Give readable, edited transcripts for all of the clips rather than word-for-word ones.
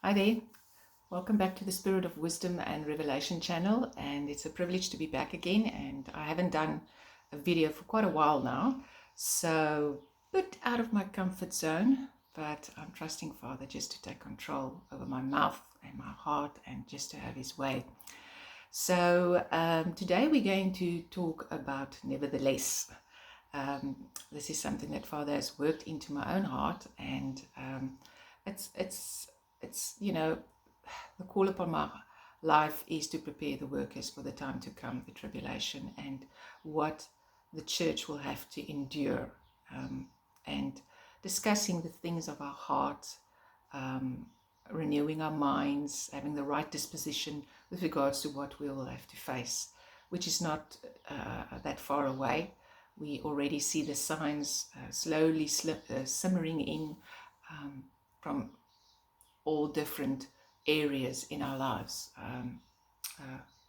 Hi there, welcome back to the Spirit of Wisdom and Revelation channel, and it's a privilege to be back again. And I haven't done a video for quite a while now, so a bit out of my comfort zone, but I'm trusting Father just to take control over my mouth and my heart and just to have His way. So today we're going to talk about nevertheless. This is something that Father has worked into my own heart, and it's the call upon my life is to prepare the workers for the time to come, the tribulation, and what the church will have to endure, and discussing the things of our heart, renewing our minds, having the right disposition with regards to what we will have to face, which is not that far away. We already see the signs slowly simmering in from all different areas in our lives,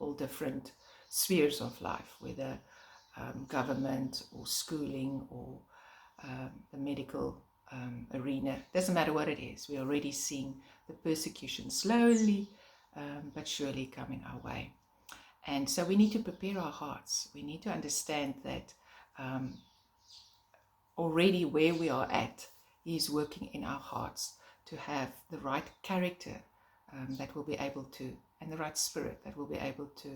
all different spheres of life, whether government or schooling or the medical arena. Doesn't matter what it is. We're already seeing the persecution slowly but surely coming our way. And so we need to prepare our hearts. We need to understand that already where we are at, He is working in our hearts to have the right character that will be able to, and the right spirit that will be able to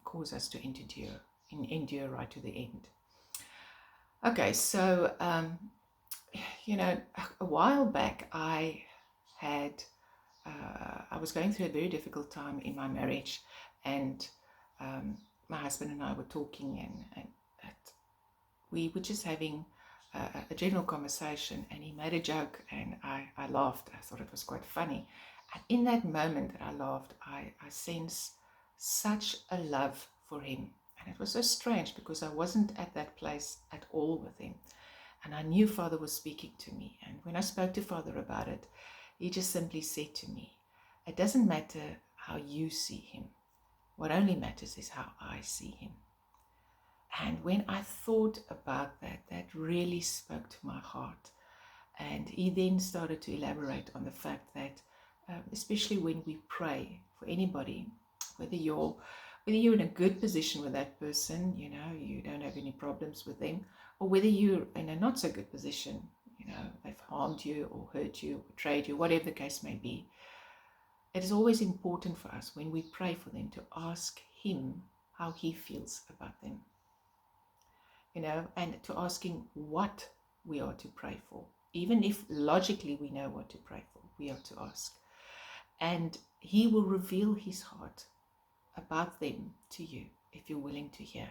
cause us to endure right to the end. Okay, so, a while back I was going through a very difficult time in my marriage, and my husband and I were talking, and we were just having a general conversation, and he made a joke, and I laughed. I thought it was quite funny. And in that moment that I laughed, I sensed such a love for him. And it was so strange because I wasn't at that place at all with him. And I knew Father was speaking to me. And when I spoke to Father about it, he just simply said to me, it doesn't matter how you see him. What only matters is how I see him. And when I thought about that, that really spoke to my heart. And he then started to elaborate on the fact that, especially when we pray for anybody, whether you're in a good position with that person, you don't have any problems with them, or whether you're in a not so good position, they've harmed you or hurt you, or betrayed you, whatever the case may be. It is always important for us when we pray for them to ask him how he feels about them. And to asking what we are to pray for. Even if logically we know what to pray for, we are to ask. And he will reveal his heart about them to you if you're willing to hear.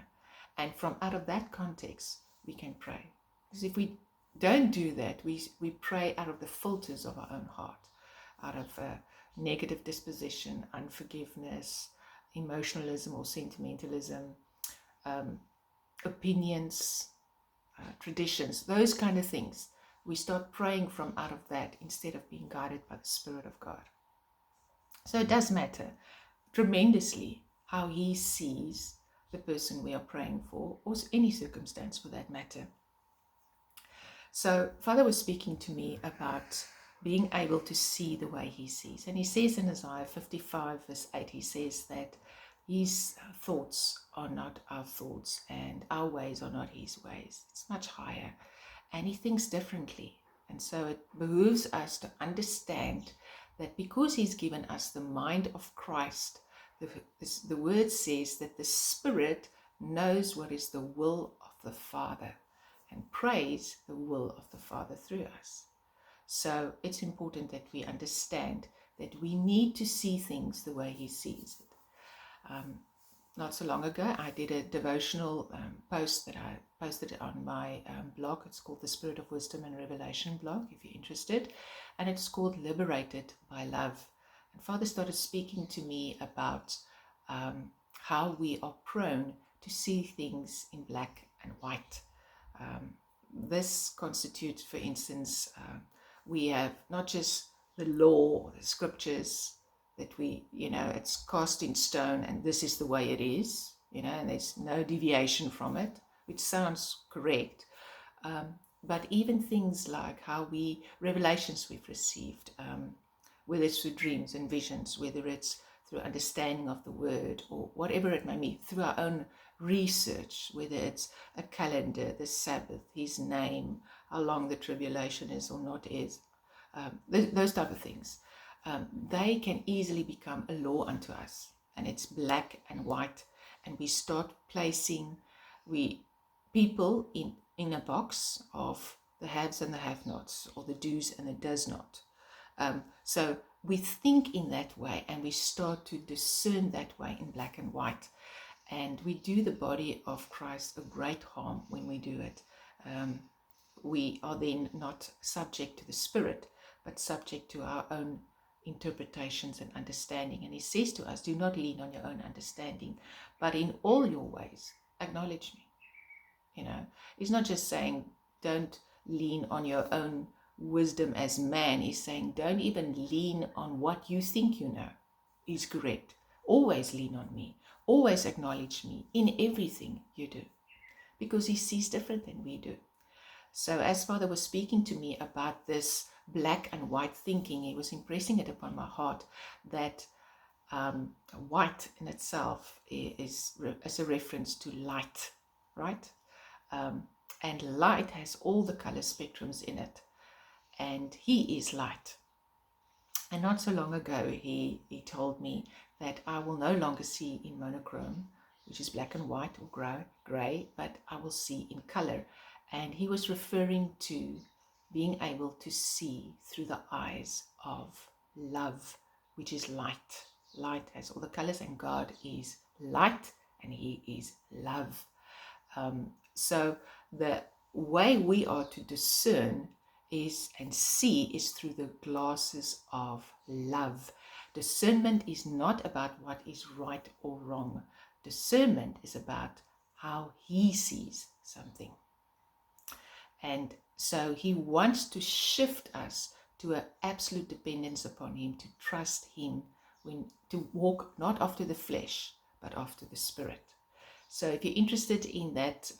And from out of that context, we can pray. Because if we don't do that, we pray out of the filters of our own heart, out of negative disposition, unforgiveness, emotionalism or sentimentalism, opinions, traditions, those kind of things. We start praying from out of that instead of being guided by the Spirit of God. So it does matter tremendously how he sees the person we are praying for, or any circumstance for that matter. So Father was speaking to me about being able to see the way he sees. And he says in Isaiah 55 verse 8, he says that his thoughts are not our thoughts, and our ways are not his ways. It's much higher, and he thinks differently. And so it behooves us to understand that because he's given us the mind of Christ, the word says that the Spirit knows what is the will of the Father and prays the will of the Father through us. So it's important that we understand that we need to see things the way he sees it. Not so long ago, I did a devotional post that I posted on my blog. It's called the Spirit of Wisdom and Revelation blog, if you're interested. And it's called Liberated by Love. And Father started speaking to me about how we are prone to see things in black and white. This constitutes, for instance, we have not just the law or the scriptures that it's cast in stone and this is the way it is, and there's no deviation from it, which sounds correct. But even things like revelations we've received, whether it's through dreams and visions, whether it's through understanding of the word, or whatever it may be, through our own research, whether it's a calendar, the Sabbath, his name, how long the tribulation is or not is, those type of things, they can easily become a law unto us. And it's black and white, and we start placing people in a box of the haves and the have-nots, or the do's and the does not. So we think in that way, and we start to discern that way in black and white. And we do the body of Christ a great harm when we do it. We are then not subject to the Spirit, but subject to our own interpretations and understanding. And he says to us, do not lean on your own understanding, but in all your ways acknowledge me. He's not just saying don't lean on your own wisdom as man. He's saying don't even lean on what you think you know is correct. Always lean on me. Always acknowledge me in everything you do, because he sees different than we do. So as Father was speaking to me about this black and white thinking, he was impressing it upon my heart that white in itself is a reference to light, right? And light has all the color spectrums in it, and he is light. And not so long ago, he told me that I will no longer see in monochrome, which is black and white or gray, but I will see in color. And he was referring to being able to see through the eyes of love, which is light. Light has all the colors, and God is light, and he is love. So the way we are to discern and see is through the glasses of love. Discernment is not about what is right or wrong. Discernment is about how he sees something. And so he wants to shift us to an absolute dependence upon him, to trust him, to walk not after the flesh, but after the Spirit. So if you're interested in that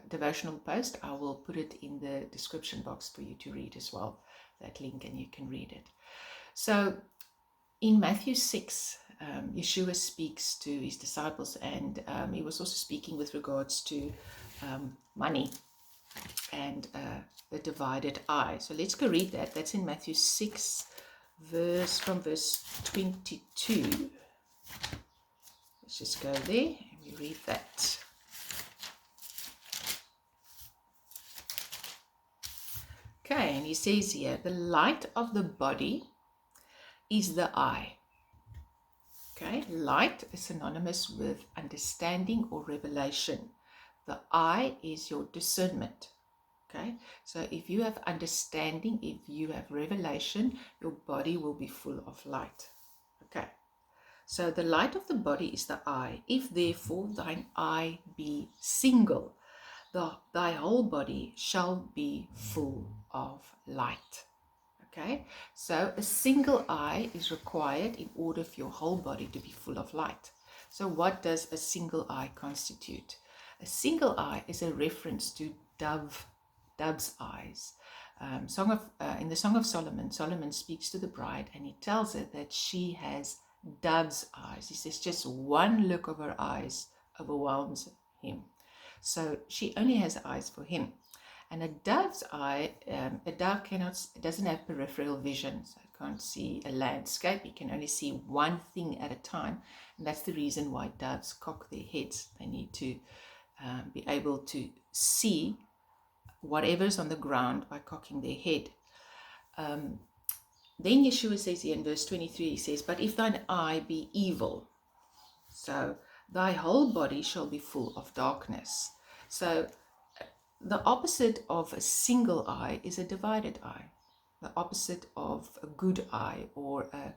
devotional post, I will put it in the description box for you to read as well, that link, and you can read it. So in Matthew 6, Yeshua speaks to his disciples, and he was also speaking with regards to money and the divided eye. So let's go read that. That's in Matthew 6, from verse 22. Let's just go there and we read that. Okay, and he says here, the light of the body is the eye. Okay, light is synonymous with understanding or revelation. The eye is your discernment. Okay, so if you have understanding, if you have revelation, your body will be full of light. Okay, so the light of the body is the eye. If therefore thine eye be single, thy whole body shall be full of light. Okay, so a single eye is required in order for your whole body to be full of light. So what does a single eye constitute? A single eye is a reference to dove's eyes. In the Song of Solomon, Solomon speaks to the bride, and he tells her that she has dove's eyes. He says just one look of her eyes overwhelms him. So she only has eyes for him. And a dove's eye, a dove doesn't have peripheral vision, so it can't see a landscape. It can only see one thing at a time. And that's the reason why doves cock their heads. They need to be able to see whatever's on the ground by cocking their head. Then Yeshua says here in verse 23, he says, but if thine eye be evil, so thy whole body shall be full of darkness. So the opposite of a single eye is a divided eye. The opposite of a good eye, or an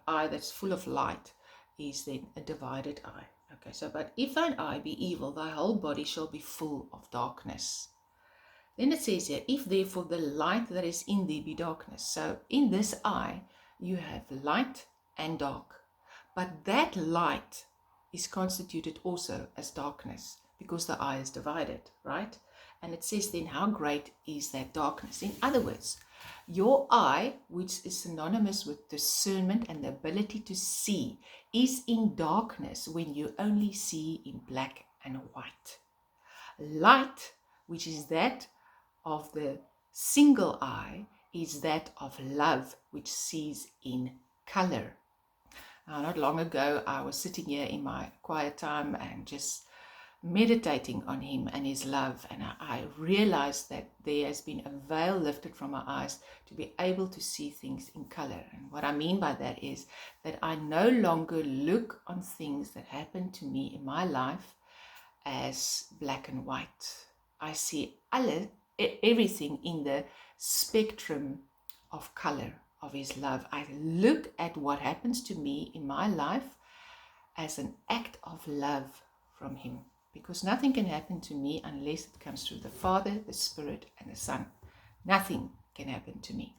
eye that's full of light, is then a divided eye. Okay, so but if thine eye be evil, thy whole body shall be full of darkness. Then it says here, if therefore the light that is in thee be darkness. So in this eye, you have light and dark. But that light is constituted also as darkness, because the eye is divided, right? And it says then, how great is that darkness? In other words, Your eye, which is synonymous with discernment and the ability to see, is in darkness when you only see in black and white. Light, which is that of the single eye, is that of love, which sees in color. Now, not long ago, I was sitting here in my quiet time and just meditating on him and his love, and I realized that there has been a veil lifted from my eyes to be able to see things in color. And what I mean by that is that I no longer look on things that happen to me in my life as black and white. I see everything in the spectrum of color of his love. I look at what happens to me in my life as an act of love from him, because nothing can happen to me unless it comes through the Father, the Spirit, and the Son. Nothing can happen to me.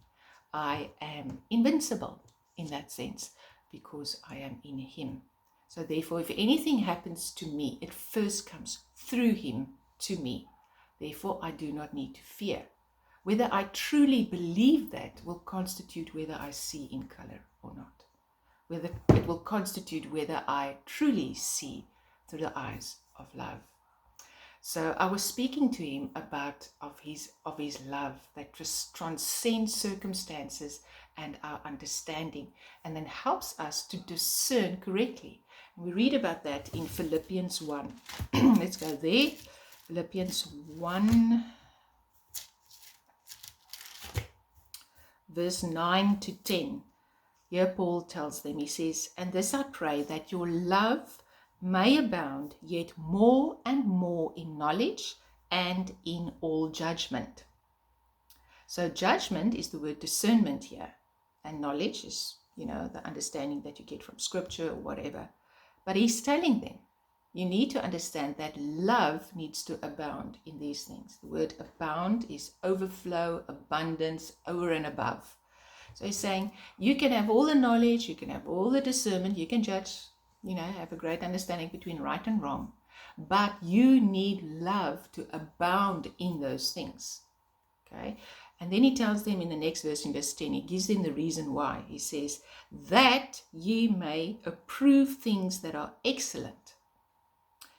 I am invincible in that sense because I am in him. So therefore, if anything happens to me, it first comes through him to me. Therefore, I do not need to fear. Whether I truly believe that will constitute whether I see in color or not. Whether it will constitute whether I truly see through the eyes of love. So I was speaking to him about his love that just transcends circumstances and our understanding, and then helps us to discern correctly. And we read about that in Philippians 1. Let's go there. Philippians 1, verse 9 to 10. Here Paul tells them, he says, "And this I pray, that your love may abound yet more and more in knowledge and in all judgment." So judgment is the word discernment here, and knowledge is, the understanding that you get from scripture or whatever. But he's telling them, you need to understand that love needs to abound in these things. The word abound is overflow, abundance, over and above. So he's saying, you can have all the knowledge, you can have all the discernment, you can judge, have a great understanding between right and wrong, but you need love to abound in those things. Okay? And then he tells them in the next verse, in verse 10, he gives them the reason why. He says, that ye may approve things that are excellent.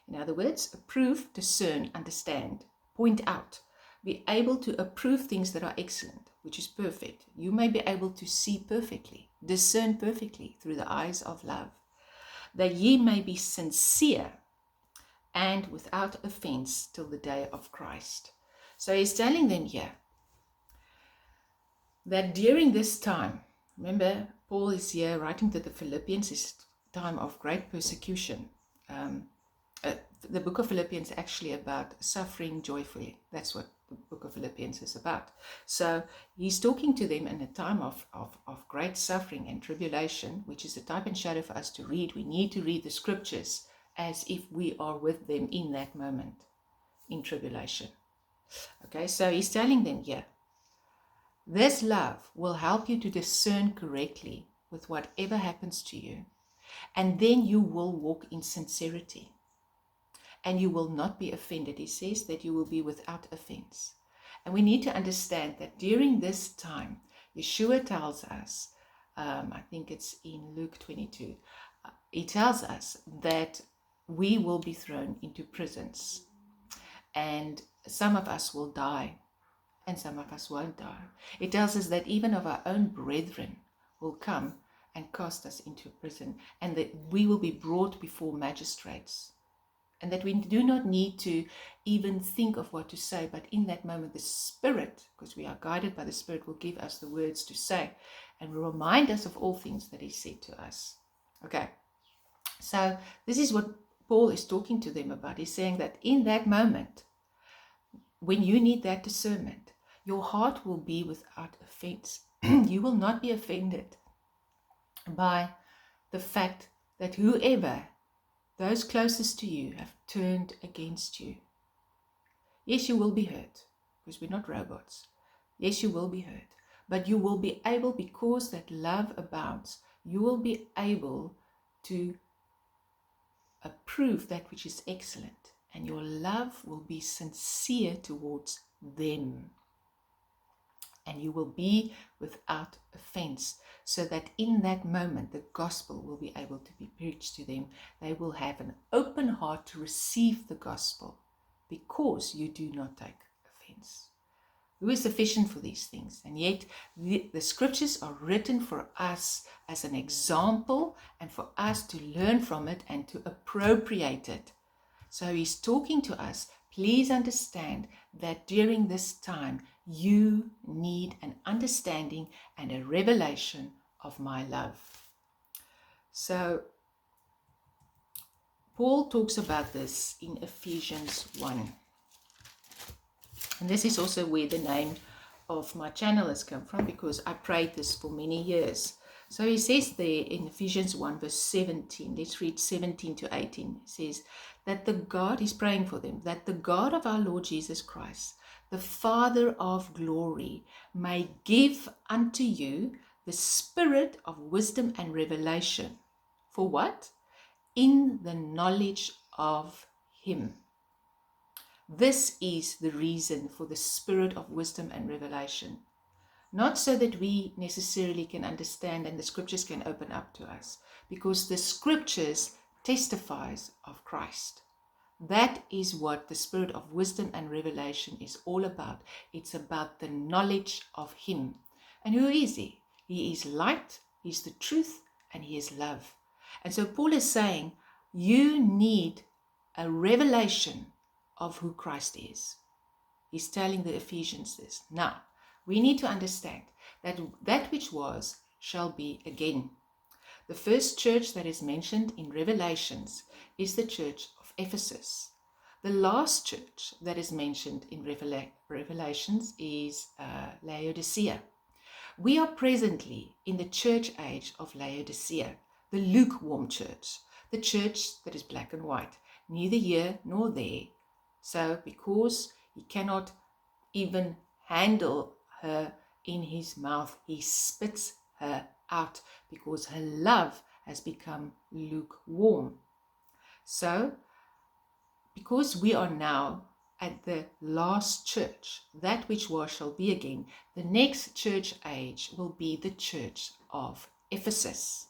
In other words, approve, discern, understand, point out, be able to approve things that are excellent, which is perfect. You may be able to see perfectly, discern perfectly through the eyes of love, that ye may be sincere and without offense till the day of Christ. So he's telling them here that during this time, remember, Paul is here writing to the Philippians, it's a time of great persecution. The book of Philippians is actually about suffering joyfully. That's what the book of Philippians is about. So he's talking to them in a time of great suffering and tribulation, which is a type and shadow for us to read. We need to read the scriptures as if we are with them in that moment in tribulation. Okay, so he's telling them here, this love will help you to discern correctly with whatever happens to you, and then you will walk in sincerity. And you will not be offended. He says that you will be without offense. And we need to understand that during this time, Yeshua tells us, I think it's in Luke 22, he tells us that we will be thrown into prisons. And some of us will die, and some of us won't die. It tells us that even of our own brethren will come and cast us into prison, and that we will be brought before magistrates. And that we do not need to even think of what to say, but in that moment, the Spirit, because we are guided by the Spirit, will give us the words to say and will remind us of all things that he said to us. Okay, so this is what Paul is talking to them about. He's saying that in that moment, when you need that discernment, your heart will be without offense. You will not be offended by the fact that whoever those closest to you have turned against you. Yes, you will be hurt, because we're not robots. Yes, you will be hurt, but you will be able, because that love abounds, you will be able to approve that which is excellent, and your love will be sincere towards them. and you will be without offense, so that in that moment the gospel will be able to be preached to them. They will have an open heart to receive the gospel because you do not take offense. Who is sufficient for these things? And yet the scriptures are written for us as an example and for us to learn from it and to appropriate it. So he's talking to us. Please understand that during this time, you need an understanding and a revelation of my love. So Paul talks about this in Ephesians 1. And this is also where the name of my channel has come from, because I prayed this for many years. So he says there in Ephesians 1 verse 17, let's read 17 to 18, it says that the God, he's praying for them, that the God of our Lord Jesus Christ, the Father of glory, may give unto you the spirit of wisdom and revelation. For what? In the knowledge of him. This is the reason for the spirit of wisdom and revelation. Not so that we necessarily can understand and the scriptures can open up to us, because the scriptures testifies of Christ. That is what the spirit of wisdom and revelation is all about. It's about the knowledge of him. And who is he? He is light, he's the truth, and he is love. And so Paul is saying, you need a revelation of who Christ is. He's telling the Ephesians this. Now, we need to understand that that which was shall be again. The first church that is mentioned in Revelations is the church of Ephesus. The last church that is mentioned in Revelations is Laodicea. We are presently in the church age of Laodicea, the lukewarm church, the church that is black and white, neither here nor there. So because he cannot even handle her in his mouth, he spits her out because her love has become lukewarm. So because we are now at the last church, that which was shall be again, the next church age will be the church of Ephesus.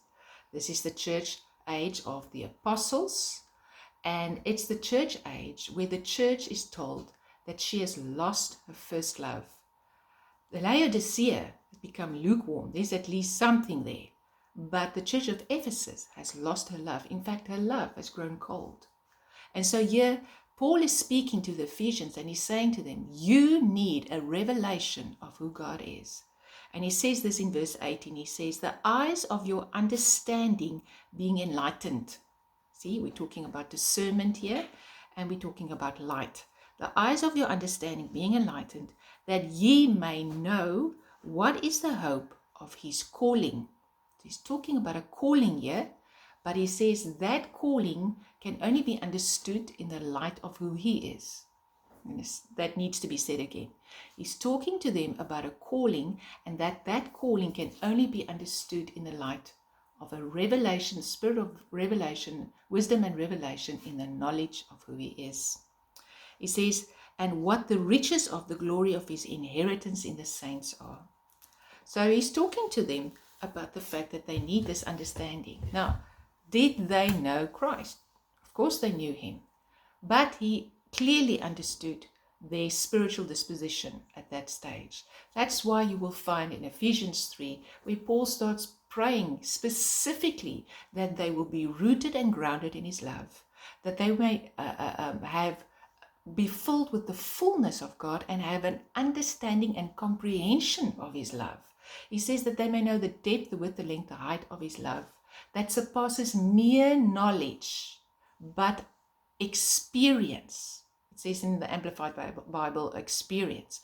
This is the church age of the apostles, and it's the church age where the church is told that she has lost her first love. The Laodicea has become lukewarm. There's at least something there. But the church of Ephesus has lost her love. In fact, her love has grown cold. And so here, Paul is speaking to the Ephesians and he's saying to them, you need a revelation of who God is. And he says this in verse 18. He says, the eyes of your understanding being enlightened. See, we're talking about discernment here, and we're talking about light. The eyes of your understanding being enlightened, that ye may know what is the hope of his calling. He's talking about a calling here, but he says that calling can only be understood in the light of who he is. And that needs to be said again. He's talking to them about a calling, and that calling can only be understood in the light of a revelation, spirit of revelation, wisdom and revelation in the knowledge of who he is. He says, and what the riches of the glory of his inheritance in the saints are. So he's talking to them about the fact that they need this understanding. Now, did they know Christ? Of course they knew him, but he clearly understood their spiritual disposition at that stage. That's why you will find in Ephesians 3, where Paul starts praying specifically that they will be rooted and grounded in his love, that they may be filled with the fullness of God and have an understanding and comprehension of his love. He says that they may know the depth, the width, the length, the height of his love that surpasses mere knowledge, but experience. It says in the Amplified Bible, experience.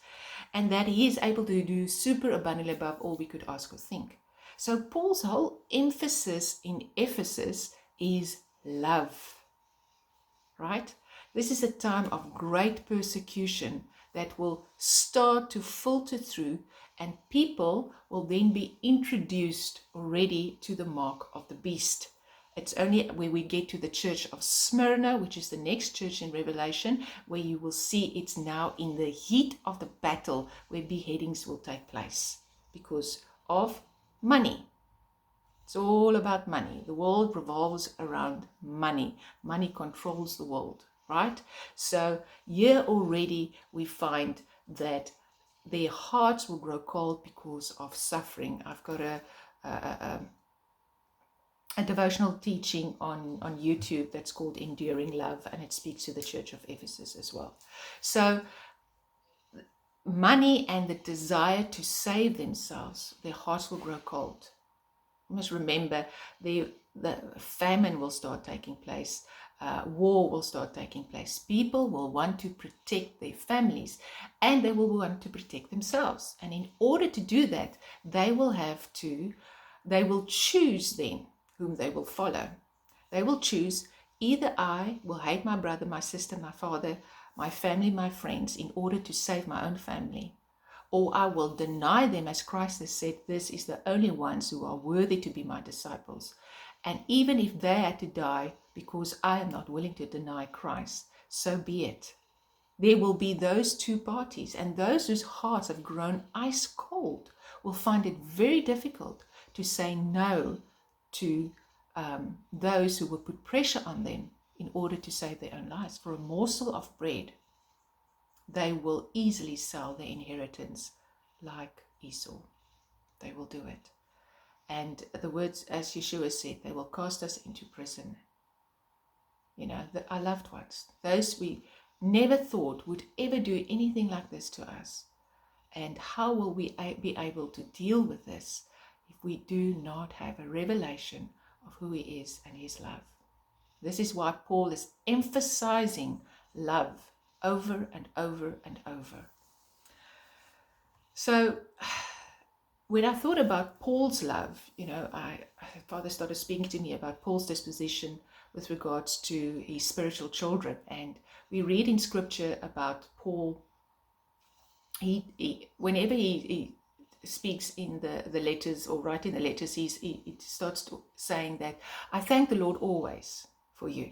And that he is able to do super abundantly above all we could ask or think. So Paul's whole emphasis in Ephesus is love, right? This is a time of great persecution that will start to filter through, and people will then be introduced already to the mark of the beast. It's only where we get to the church of Smyrna, which is the next church in Revelation, where you will see it's now in the heat of the battle where beheadings will take place because of money. It's all about money. The world revolves around money. Money controls the world, right? So here already we find that their hearts will grow cold because of suffering. I've got a devotional teaching on YouTube that's called Enduring Love, and it speaks to the Church of Ephesus as well. So money and the desire to save themselves, their hearts will grow cold. You must remember the famine will start taking place. War will start taking place. People will want to protect their families and they will want to protect themselves. And in order to do that, they will choose then whom they will follow. They will choose, either I will hate my brother, my sister, my father, my family, my friends, in order to save my own family, or I will deny them, as Christ has said, this is the only ones who are worthy to be my disciples. And even if they had to die because I am not willing to deny Christ, so be it. There will be those two parties, and those whose hearts have grown ice cold will find it very difficult to say no to those who will put pressure on them in order to save their own lives. For a morsel of bread, they will easily sell their inheritance like Esau. They will do it. And the words, as Yeshua said, they will cast us into prison. You know, our loved ones, those we never thought would ever do anything like this to us. And how will we be able to deal with this if we do not have a revelation of who he is and his love? This is why Paul is emphasizing love over and over and over. So when I thought about Paul's love, you know, Father started speaking to me about Paul's disposition with regards to his spiritual children. And we read in scripture about Paul, whenever he speaks in the letters or writing the letters, he starts saying that I thank the Lord always for you.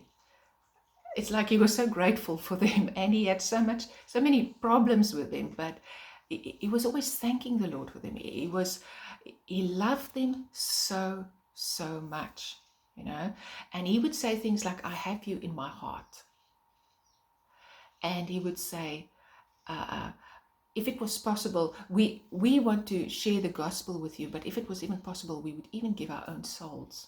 It's like he was so grateful for them, and he had so many problems with them, but he was always thanking the Lord for them. He loved them so much, you know. And he would say things like, I have you in my heart. And he would say, if it was possible, we want to share the gospel with you, but if it was even possible, we would even give our own souls.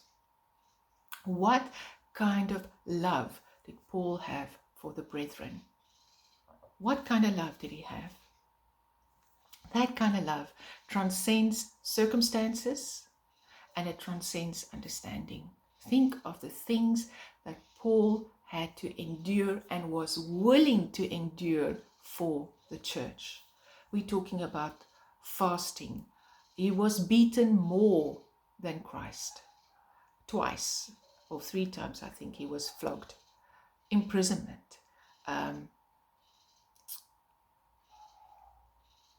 What kind of love did Paul have for the brethren? What kind of love did he have? That kind of love transcends circumstances and it transcends understanding. Think of the things that Paul had to endure and was willing to endure for the church. We're talking about fasting. He was beaten more than Christ. Twice or 3 times, I think, he was flogged. Imprisonment,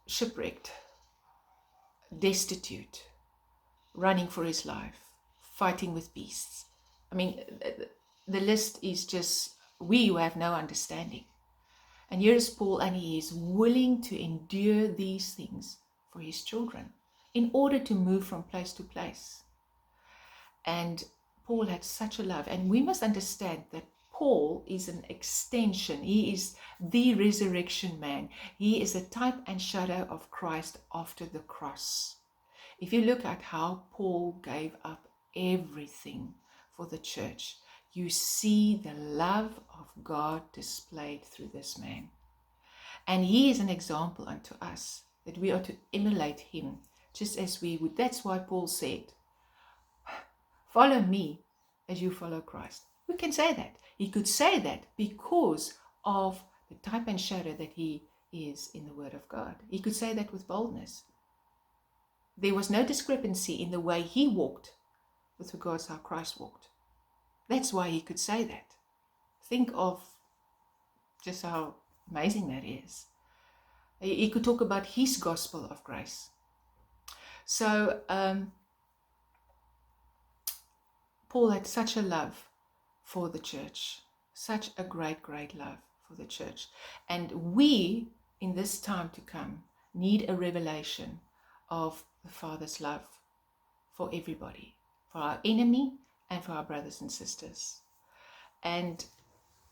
shipwrecked, destitute, running for his life, fighting with beasts. I mean, the list is just, we who have no understanding. And here is Paul, and he is willing to endure these things for his children in order to move from place to place. And Paul had such a love, and we must understand that Paul is an extension. He is the resurrection man. He is a type and shadow of Christ after the cross. If you look at how Paul gave up everything for the church, you see the love of God displayed through this man. And he is an example unto us that we are to emulate him, just as we would. That's why Paul said, follow me as you follow Christ. Who can say that? He could say that because of the type and shadow that he is in the Word of God. He could say that with boldness. There was no discrepancy in the way he walked with regards to how Christ walked. That's why he could say that. Think of just how amazing that is. He could talk about his gospel of grace. So Paul had such a love for the church, such a great, great love for the church. And we, in this time to come, need a revelation of the Father's love for everybody, for our enemy and for our brothers and sisters. And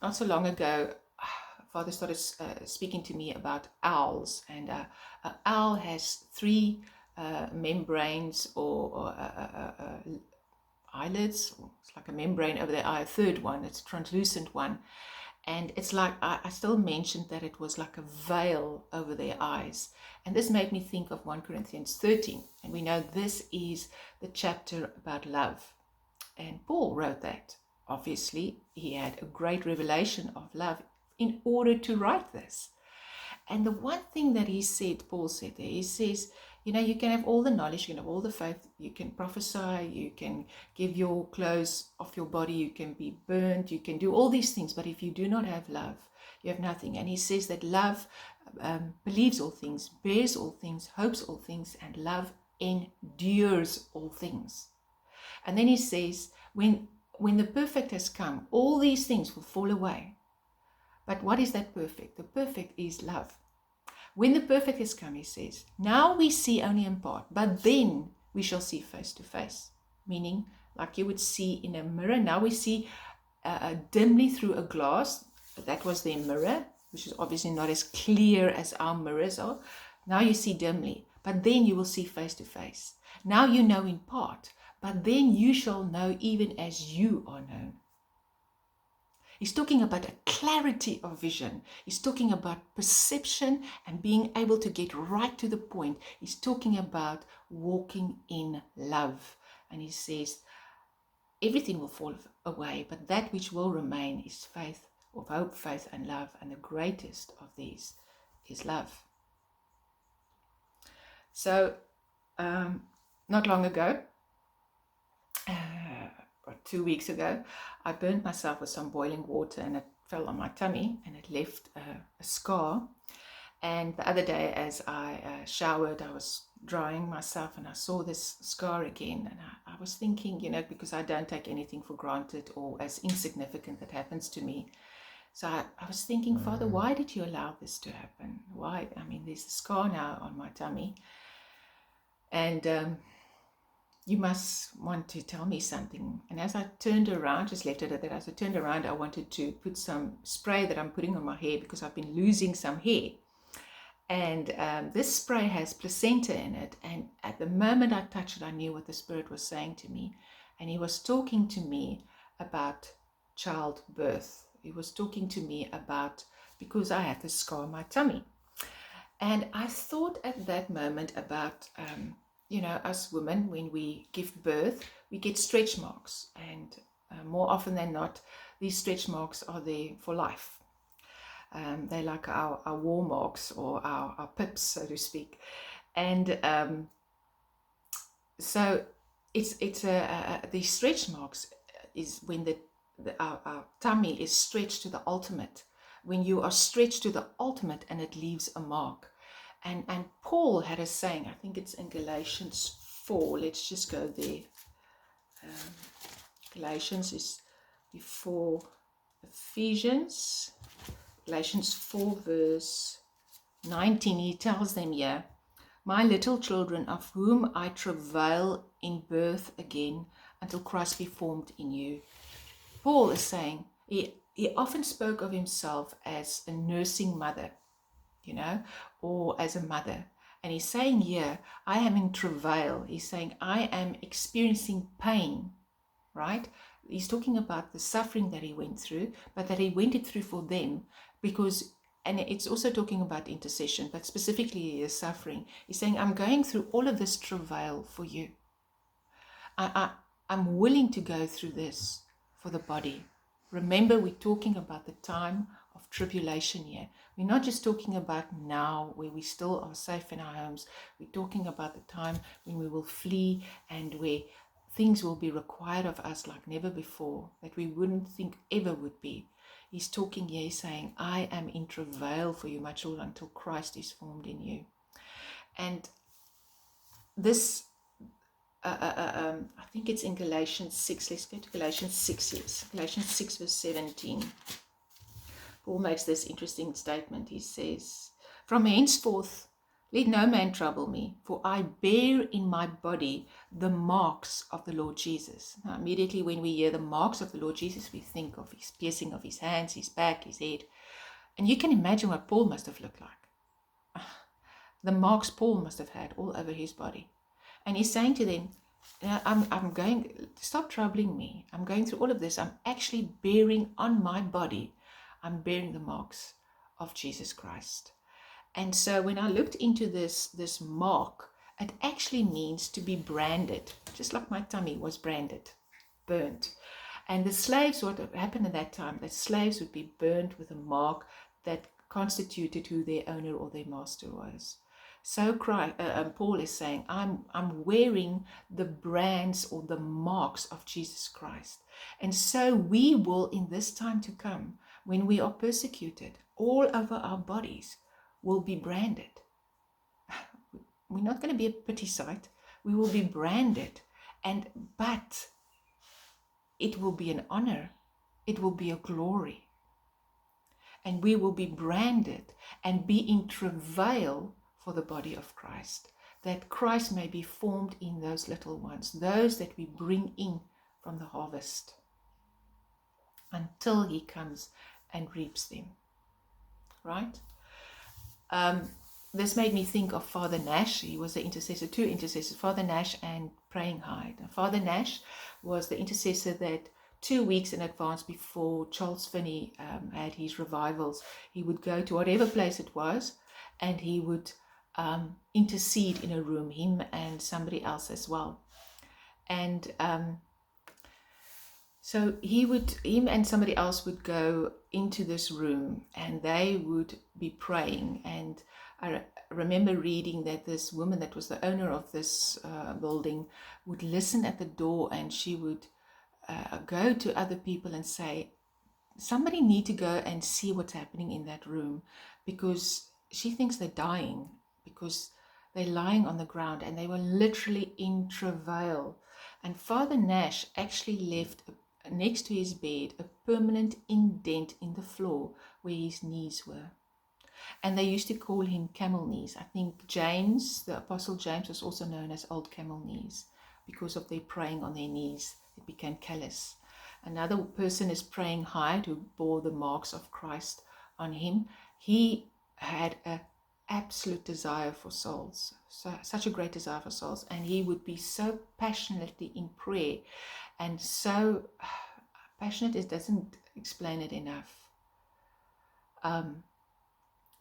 not so long ago, Father started speaking to me about owls, and an owl has three membranes or eyelids. It's like a membrane over their eye. A third one, it's a translucent one, and it's like I still mentioned that it was like a veil over their eyes, and this made me think of 1 Corinthians 13, and we know this is the chapter about love, and Paul wrote that. Obviously, he had a great revelation of love in order to write this. And the one thing that he said, Paul said there, he says, you know, you can have all the knowledge, you can have all the faith, you can prophesy, you can give your clothes off your body, you can be burnt, you can do all these things, but if you do not have love, you have nothing. And he says that love believes all things, bears all things, hopes all things, and love endures all things. And then he says, when the perfect has come, all these things will fall away. But what is that perfect? The perfect is love. When the perfect has come, he says, now we see only in part, but then we shall see face to face. Meaning, like you would see in a mirror, now we see dimly through a glass. That was their mirror, which is obviously not as clear as our mirrors are. Now you see dimly, but then you will see face to face. Now you know in part, but then you shall know even as you are known. He's talking about a clarity of vision. He's talking about perception and being able to get right to the point. He's talking about walking in love. And he says, everything will fall away, but that which will remain is faith, of hope, faith, and love. And the greatest of these is love. So, not long ago, 2 weeks ago, I burned myself with some boiling water, and it fell on my tummy and it left a scar. And the other day, as I showered, I was drying myself and I saw this scar again, and I was thinking, you know, because I don't take anything for granted or as insignificant that happens to me. So I was thinking, Father, why did you allow this to happen? Why? I mean, there's a scar now on my tummy, and you must want to tell me something. And as I turned around, just left it at that, as I turned around, I wanted to put some spray that I'm putting on my hair because I've been losing some hair. And this spray has placenta in it. And at the moment I touched it, I knew what the Spirit was saying to me. And he was talking to me about childbirth. He was talking to me about, because I had this scar on my tummy. And I thought at that moment about, you know, us women, when we give birth, we get stretch marks. And more often than not, these stretch marks are there for life. They're like our war marks, or our pips, so to speak. And so it's these stretch marks is when our tummy is stretched to the ultimate. When you are stretched to the ultimate and it leaves a mark. And Paul had a saying, I think it's in Galatians 4. Let's just go there. Galatians is before Ephesians. Galatians 4 verse 19, he tells them here, my little children, of whom I travail in birth again until Christ be formed in you. Paul is saying, he often spoke of himself as a nursing mother, you know, or as a mother. And he's saying here, I am in travail. He's saying, I am experiencing pain, right? He's talking about the suffering that he went through, but that he went it through for them because, and it's also talking about intercession, but specifically he is suffering. He's saying, I'm going through all of this travail for you. I'm willing to go through this for the body. Remember, we're talking about the time of tribulation here. We're not just talking about now where we still are safe in our homes. We're talking about the time when we will flee and where things will be required of us like never before, that we wouldn't think ever would be. He's talking here, saying, I am in travail for you, my children, until Christ is formed in you. And this I think it's in Galatians 6. Let's go to Galatians 6, yes. Galatians 6 verse 17. Paul makes this interesting statement. He says, "From henceforth, let no man trouble me, for I bear in my body the marks of the Lord Jesus." Now, immediately when we hear the marks of the Lord Jesus, we think of his piercing of his hands, his back, his head. And you can imagine what Paul must have looked like. The marks Paul must have had all over his body. And he's saying to them, I'm going, stop troubling me. I'm going through all of this. I'm actually bearing on my body, I'm bearing the marks of Jesus Christ. And so when I looked into this mark, it actually means to be branded, just like my tummy was branded, burnt. And the slaves, what happened at that time, the slaves would be burnt with a mark that constituted who their owner or their master was. So Paul is saying, I'm wearing the brands or the marks of Jesus Christ. And so we will, in this time to come, when we are persecuted, all over our bodies will be branded. We're not going to be a pretty sight. We will be branded. But it will be an honor. It will be a glory. And we will be branded and be in travail for the body of Christ, that Christ may be formed in those little ones, those that we bring in from the harvest, until he comes and reaps them. Right? This made me think of Father Nash. He was the intercessor, two intercessors, Father Nash and Praying Hyde. Father Nash was the intercessor that 2 weeks in advance before Charles Finney had his revivals, he would go to whatever place it was, and he would intercede in a room, him and somebody else as well. And so him and somebody else would go into this room, and they would be praying. And I remember reading that this woman that was the owner of this building would listen at the door, and she would go to other people and say, somebody need to go and see what's happening in that room, because she thinks they're dying, because they're lying on the ground, and they were literally in travail. And Father Nash actually left next to his bed a permanent indent in the floor where his knees were. And they used to call him camel knees. I think James, the Apostle James, was also known as old camel knees because of their praying on their knees. It became callous. Another person is Praying Hyde, who bore the marks of Christ on him. He had an absolute desire for souls, such a great desire for souls, and he would be so passionately in prayer, and so passionate, it doesn't explain it enough.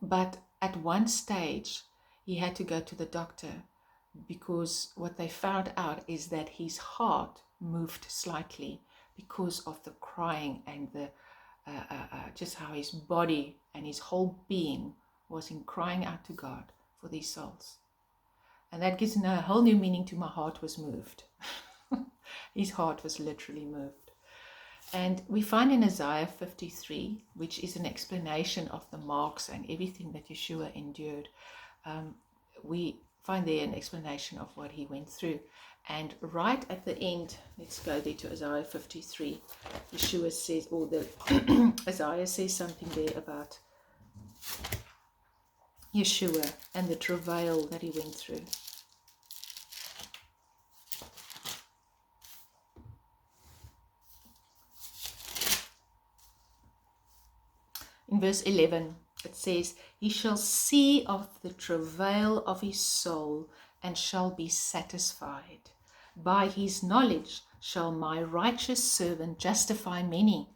But at one stage, he had to go to the doctor, because what they found out is that his heart moved slightly because of the crying and the just how his body and his whole being was in crying out to God for these souls. And that gives a whole new meaning to my heart was moved. His heart was literally moved. And we find in Isaiah 53, which is an explanation of the marks and everything that Yeshua endured, we find there an explanation of what he went through. And right at the end, let's go there to Isaiah 53. Yeshua says, or the Isaiah says something there about Yeshua and the travail that he went through. In verse 11, it says, "He shall see of the travail of his soul and shall be satisfied. By his knowledge shall my righteous servant justify many,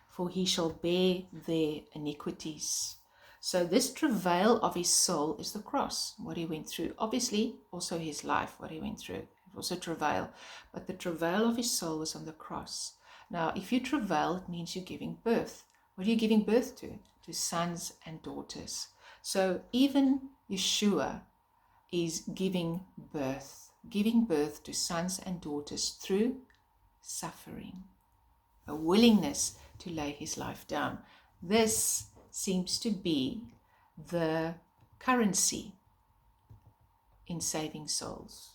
for he shall bear their iniquities." So this travail of his soul is the cross, what he went through. Obviously, also his life, what he went through. It was a travail. But the travail of his soul was on the cross. Now, if you travail, it means you're giving birth. What are you giving birth to? To sons and daughters. So even Yeshua is giving birth to sons and daughters through suffering, a willingness to lay his life down. This seems to be the currency in saving souls.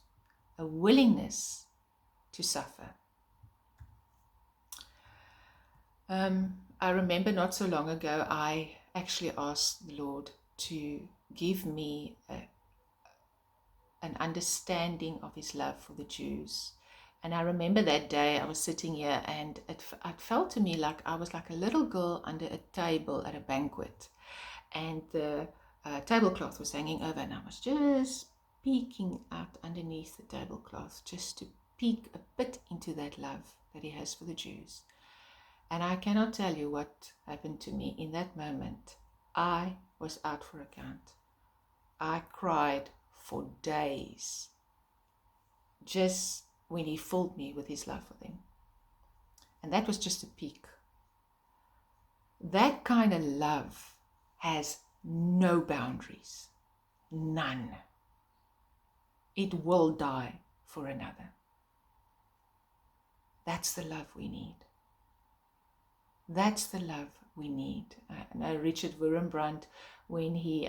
a willingness to suffer. I remember not so long ago, I actually asked the Lord to give me an understanding of his love for the Jews. And I remember that day I was sitting here, and it felt to me like I was like a little girl under a table at a banquet, and the tablecloth was hanging over, and I was just peeking out underneath the tablecloth just to peek a bit into that love that he has for the Jews. And I cannot tell you what happened to me in that moment. I was out for account. I cried for days, just when he filled me with his love for them. And that was just a peek. That kind of love has no boundaries, none. It will die for another. That's the love we need. That's the love we need. I know Richard Wurmbrand, when he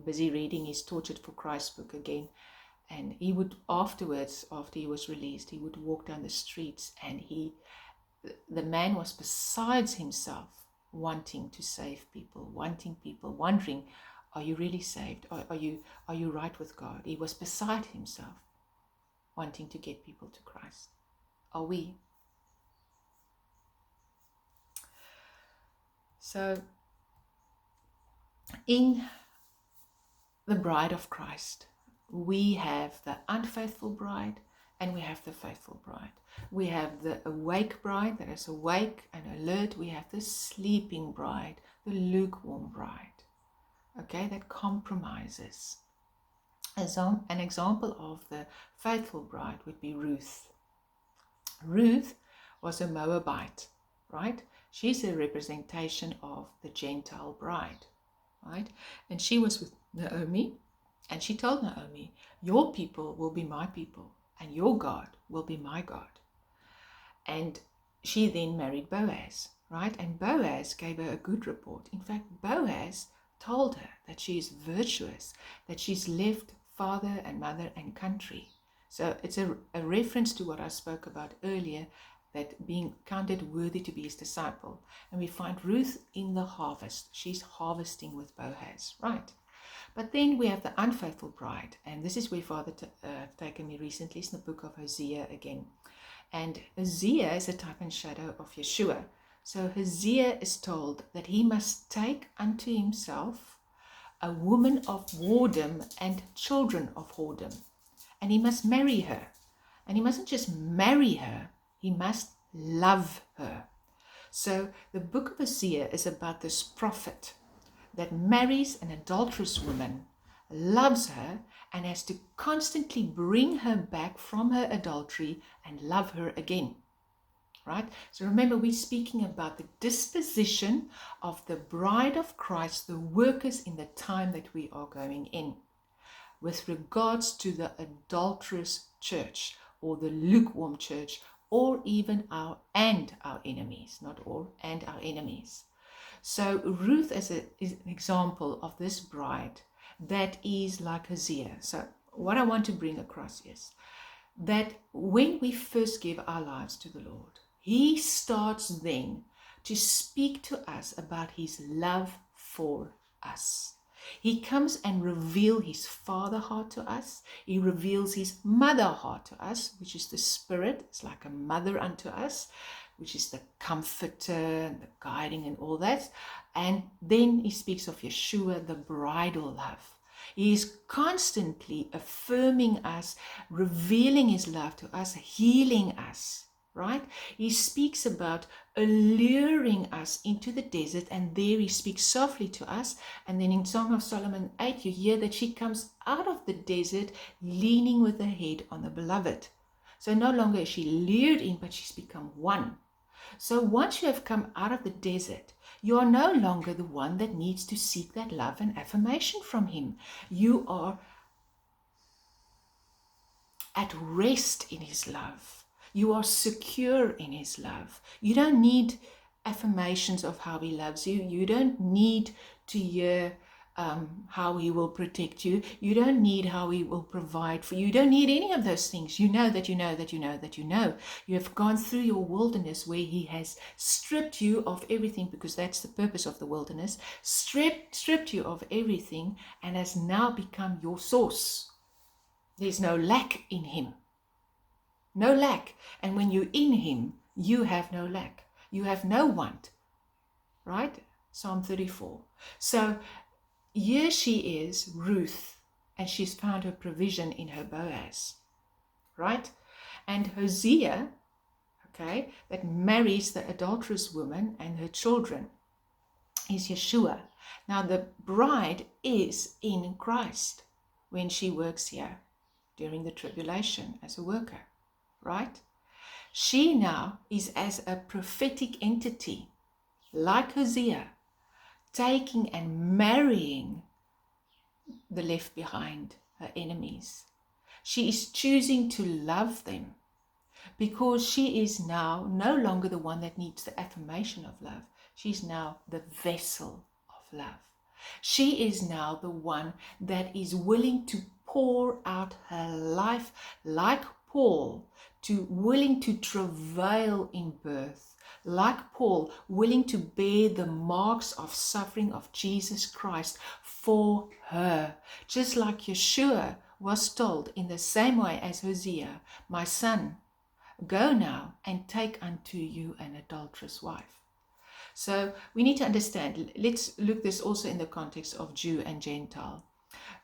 busy reading his Tortured for Christ book again, and he would afterwards, after he was released, he would walk down the streets, and the man was besides himself, wanting to save people, wondering, are you really saved? Are you right with God? He was beside himself, wanting to get people to Christ. Are we? So, in the bride of Christ, we have the unfaithful bride and we have the faithful bride. We have the awake bride that is awake and alert. We have the sleeping bride, the lukewarm bride, okay, that compromises. An example of the faithful bride would be Ruth. Ruth was a Moabite, right? She's a representation of the Gentile bride, right? And she was with Naomi, and she told Naomi, your people will be my people, and your God will be my God. And she then married Boaz, right? And Boaz gave her a good report. In fact, Boaz told her that she is virtuous, that she's left father and mother and country. So it's a reference to what I spoke about earlier, that being counted worthy to be his disciple. And we find Ruth in the harvest. She's harvesting with Boaz, right? But then we have the unfaithful bride. And this is where Father taken me recently. It's in the book of Hosea again. And Hosea is a type and shadow of Yeshua. So Hosea is told that he must take unto himself a woman of whoredom and children of whoredom. And he must marry her. And he mustn't just marry her, he must love her. So the book of Hosea is about this prophet that marries an adulterous woman, loves her, and has to constantly bring her back from her adultery and love her again. Right? So remember, we're speaking about the disposition of the bride of Christ, the workers in the time that we are going in, with regards to the adulterous church or the lukewarm church, or even our enemies, not all, and our enemies. So Ruth is an example of this bride that is like Hosea. So what I want to bring across is that when we first give our lives to the Lord, he starts then to speak to us about his love for us. He comes and reveals his father heart to us. He reveals his mother heart to us, which is the Spirit. It's like a mother unto us, which is the comforter and the guiding and all that. And then he speaks of Yeshua, the bridal love. He is constantly affirming us, revealing his love to us, healing us. Right? He speaks about alluring us into the desert, and there he speaks softly to us. And then in Song of Solomon 8, you hear that she comes out of the desert leaning with her head on the beloved. So no longer is she lured in, but she's become one. So once you have come out of the desert, you are no longer the one that needs to seek that love and affirmation from him. You are at rest in his love. You are secure in his love. You don't need affirmations of how he loves you. You don't need to hear how he will protect you. You don't need how he will provide for you. You don't need any of those things. You know that you know that you know that you know. You have gone through your wilderness where he has stripped you of everything, because that's the purpose of the wilderness. Stripped you of everything and has now become your source. There's no lack in him. No lack. And when you're in him, you have no lack. You have no want. Right? Psalm 34. So here she is, Ruth, and she's found her provision in her Boaz, right? And Hosea, okay, that marries the adulterous woman and her children, is Yeshua. Now the bride is in Christ when she works here during the tribulation as a worker, right? She now is as a prophetic entity, like Hosea, taking and marrying the left behind, her enemies. She is choosing to love them because she is now no longer the one that needs the affirmation of love. She's now the vessel of love. She is now the one that is willing to pour out her life like Paul, willing to travail in birth, like Paul, willing to bear the marks of suffering of Jesus Christ for her. Just like Yeshua was told in the same way as Hosea, my son, go now and take unto you an adulterous wife. So we need to understand, let's look this also in the context of Jew and Gentile.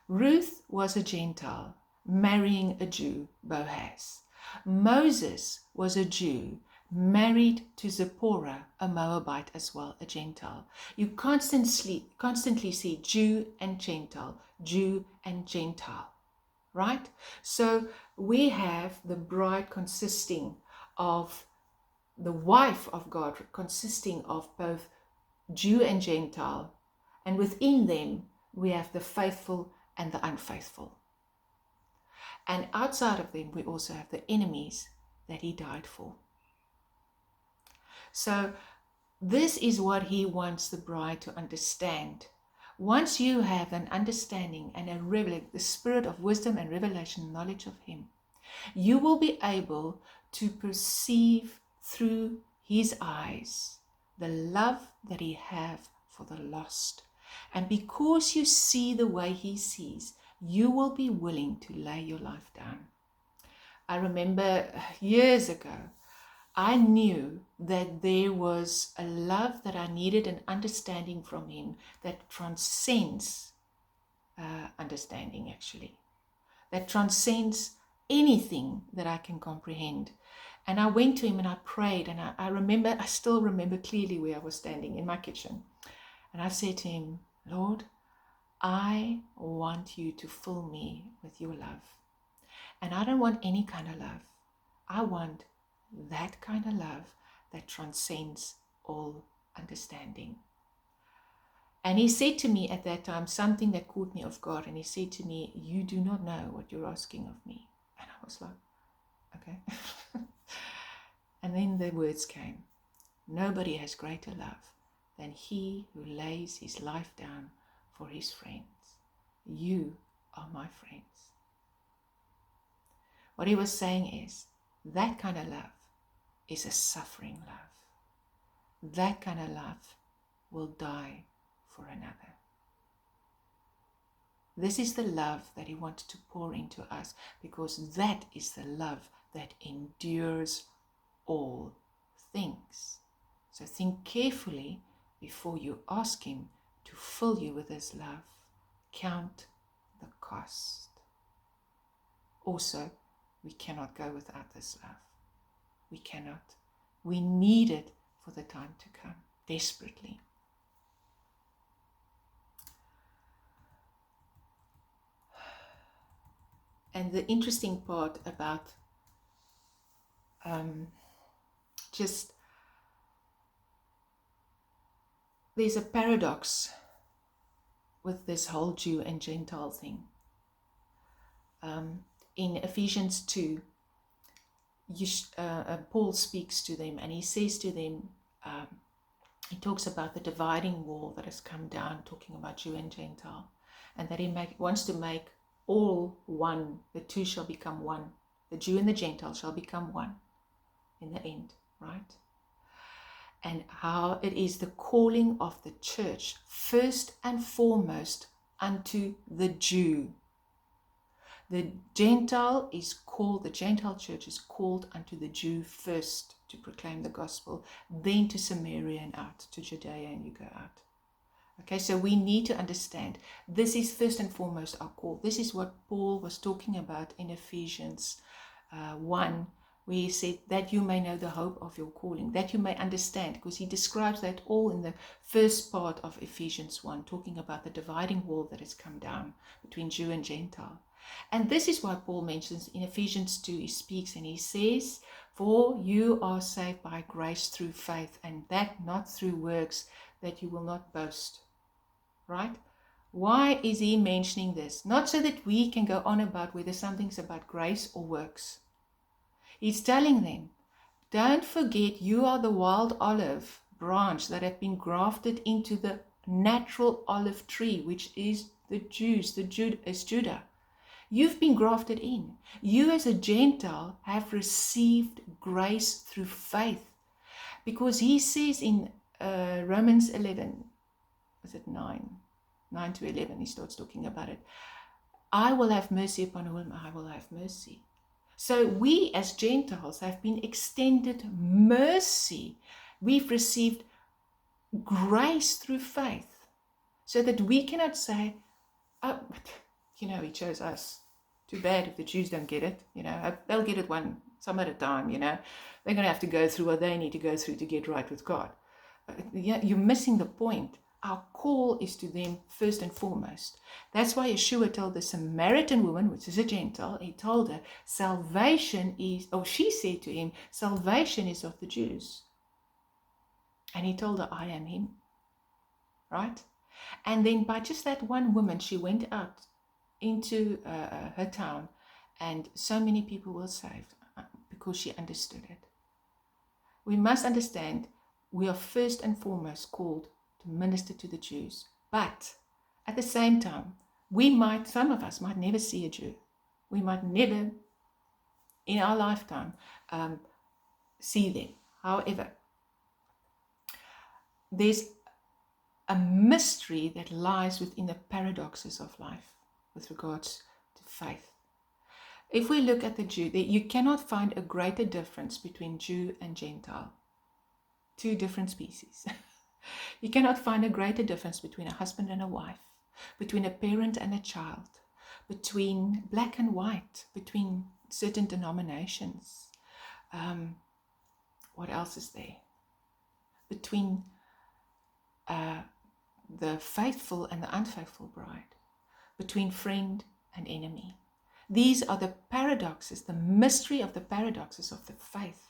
Ruth was a Gentile marrying a Jew, Boaz. Moses was a Jew married to Zipporah, a Moabite as well, a Gentile. You constantly see Jew and Gentile, Jew and Gentile, right? So we have the bride consisting of the wife of God, consisting of both Jew and Gentile, and within them we have the faithful and the unfaithful. And outside of them we also have the enemies that he died for. So this is what he wants the bride to understand. Once you have an understanding and the spirit of wisdom and revelation, knowledge of him, you will be able to perceive through his eyes the love that he has for the lost. And because you see the way he sees, you will be willing to lay your life down. I remember years ago, I knew that there was a love that I needed, an understanding from him that transcends understanding, actually. That transcends anything that I can comprehend. And I went to him and I prayed, and I still remember clearly where I was standing in my kitchen. And I said to him, Lord, I want you to fill me with your love. And I don't want any kind of love. I want that kind of love that transcends all understanding. And he said to me at that time something that caught me off guard. And he said to me, you do not know what you're asking of me. And I was like, okay. And then the words came. Nobody has greater love than he who lays his life down for his friends. You are my friends. What he was saying is, that kind of love is a suffering love. That kind of love will die for another. This is the love that he wants to pour into us, because that is the love that endures all things. So think carefully before you ask him to fill you with his love. Count the cost. Also, we cannot go without this love. We cannot. We need it for the time to come, desperately. And the interesting part about there's a paradox with this whole Jew and Gentile thing. In Ephesians 2, Paul speaks to them and he says to them, he talks about the dividing wall that has come down, talking about Jew and Gentile, and that he wants to make all one. The two shall become one. The Jew and the Gentile shall become one in the end, right? And how it is the calling of the church, first and foremost, unto the Jew. The Gentile is called, the Gentile church is called unto the Jew first to proclaim the gospel, then to Samaria and out, to Judea and you go out. Okay, so we need to understand this is first and foremost our call. This is what Paul was talking about in Ephesians 1, where he said that you may know the hope of your calling, that you may understand, because he describes that all in the first part of Ephesians 1, talking about the dividing wall that has come down between Jew and Gentile. And this is why Paul mentions in Ephesians 2, he speaks and he says, for you are saved by grace through faith, and that not through works, that you will not boast. Right? Why is he mentioning this? Not so that we can go on about whether something's about grace or works. He's telling them, don't forget you are the wild olive branch that have been grafted into the natural olive tree, which is the Jews, is Judah. You've been grafted in. You as a Gentile have received grace through faith. Because he says in Romans 11, is it 9 to 11, he starts talking about it. I will have mercy upon whom I will have mercy. So we as Gentiles have been extended mercy. We've received grace through faith. So that we cannot say, oh, he chose us. Too bad if the Jews don't get it. They'll get it some at a time, They're going to have to go through what they need to go through to get right with God. You're missing the point. Our call is to them first and foremost. That's why Yeshua told the Samaritan woman, which is a Gentile, he told her, she said to him, salvation is of the Jews. And he told her, I am him. Right? And then by just that one woman, she went out into her town, and so many people were saved because she understood it. We must understand we are first and foremost called to minister to the Jews, but at the same time, some of us might never see a Jew. We might never, in our lifetime, see them. However, there's a mystery that lies within the paradoxes of life with regards to faith. If we look at the Jew, you cannot find a greater difference between Jew and Gentile. Two different species. You cannot find a greater difference between a husband and a wife, between a parent and a child, between black and white, between certain denominations. What else is there? Between the faithful and the unfaithful bride, between friend and enemy. These are the paradoxes, the mystery of the paradoxes of the faith.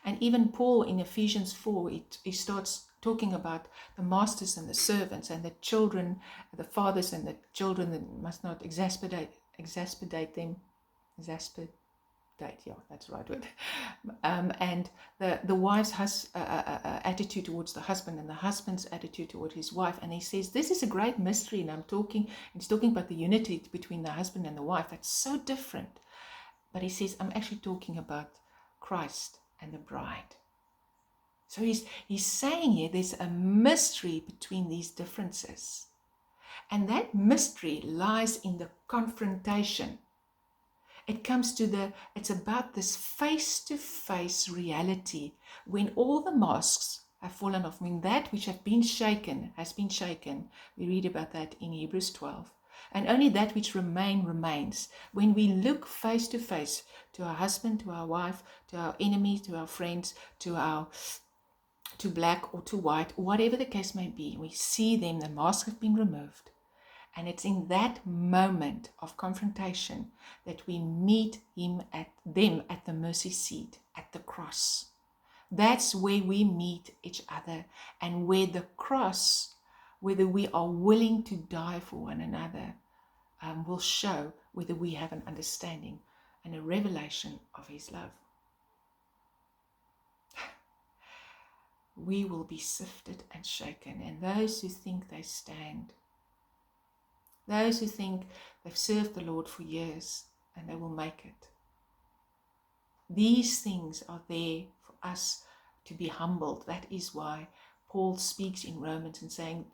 And even Paul in Ephesians 4, he starts talking about the masters and the servants and the children, the fathers and the children that must not exasperate them. Yeah, that's the right word. And the wife's attitude towards the husband and the husband's attitude toward his wife. And he says, this is a great mystery. And he's talking about the unity between the husband and the wife. That's so different. But he says, I'm actually talking about Christ and the bride. So he's saying here there's a mystery between these differences. And that mystery lies in the confrontation. It comes to it's about this face-to-face reality when all the masks have fallen off, when that which has been shaken. We read about that in Hebrews 12. And only that which remains. When we look face to face to our husband, to our wife, to our enemies, to our friends, to black or to white, whatever the case may be, we see them, the masks have been removed. And it's in that moment of confrontation that we meet them at the mercy seat, at the cross. That's where we meet each other, and where the cross, whether we are willing to die for one another, will show whether we have an understanding and a revelation of his love. we will be sifted and shaken. And those who think they stand, those who think they've served the Lord for years and they will make it, these things are there for us to be humbled. That is why Paul speaks in Romans and saying,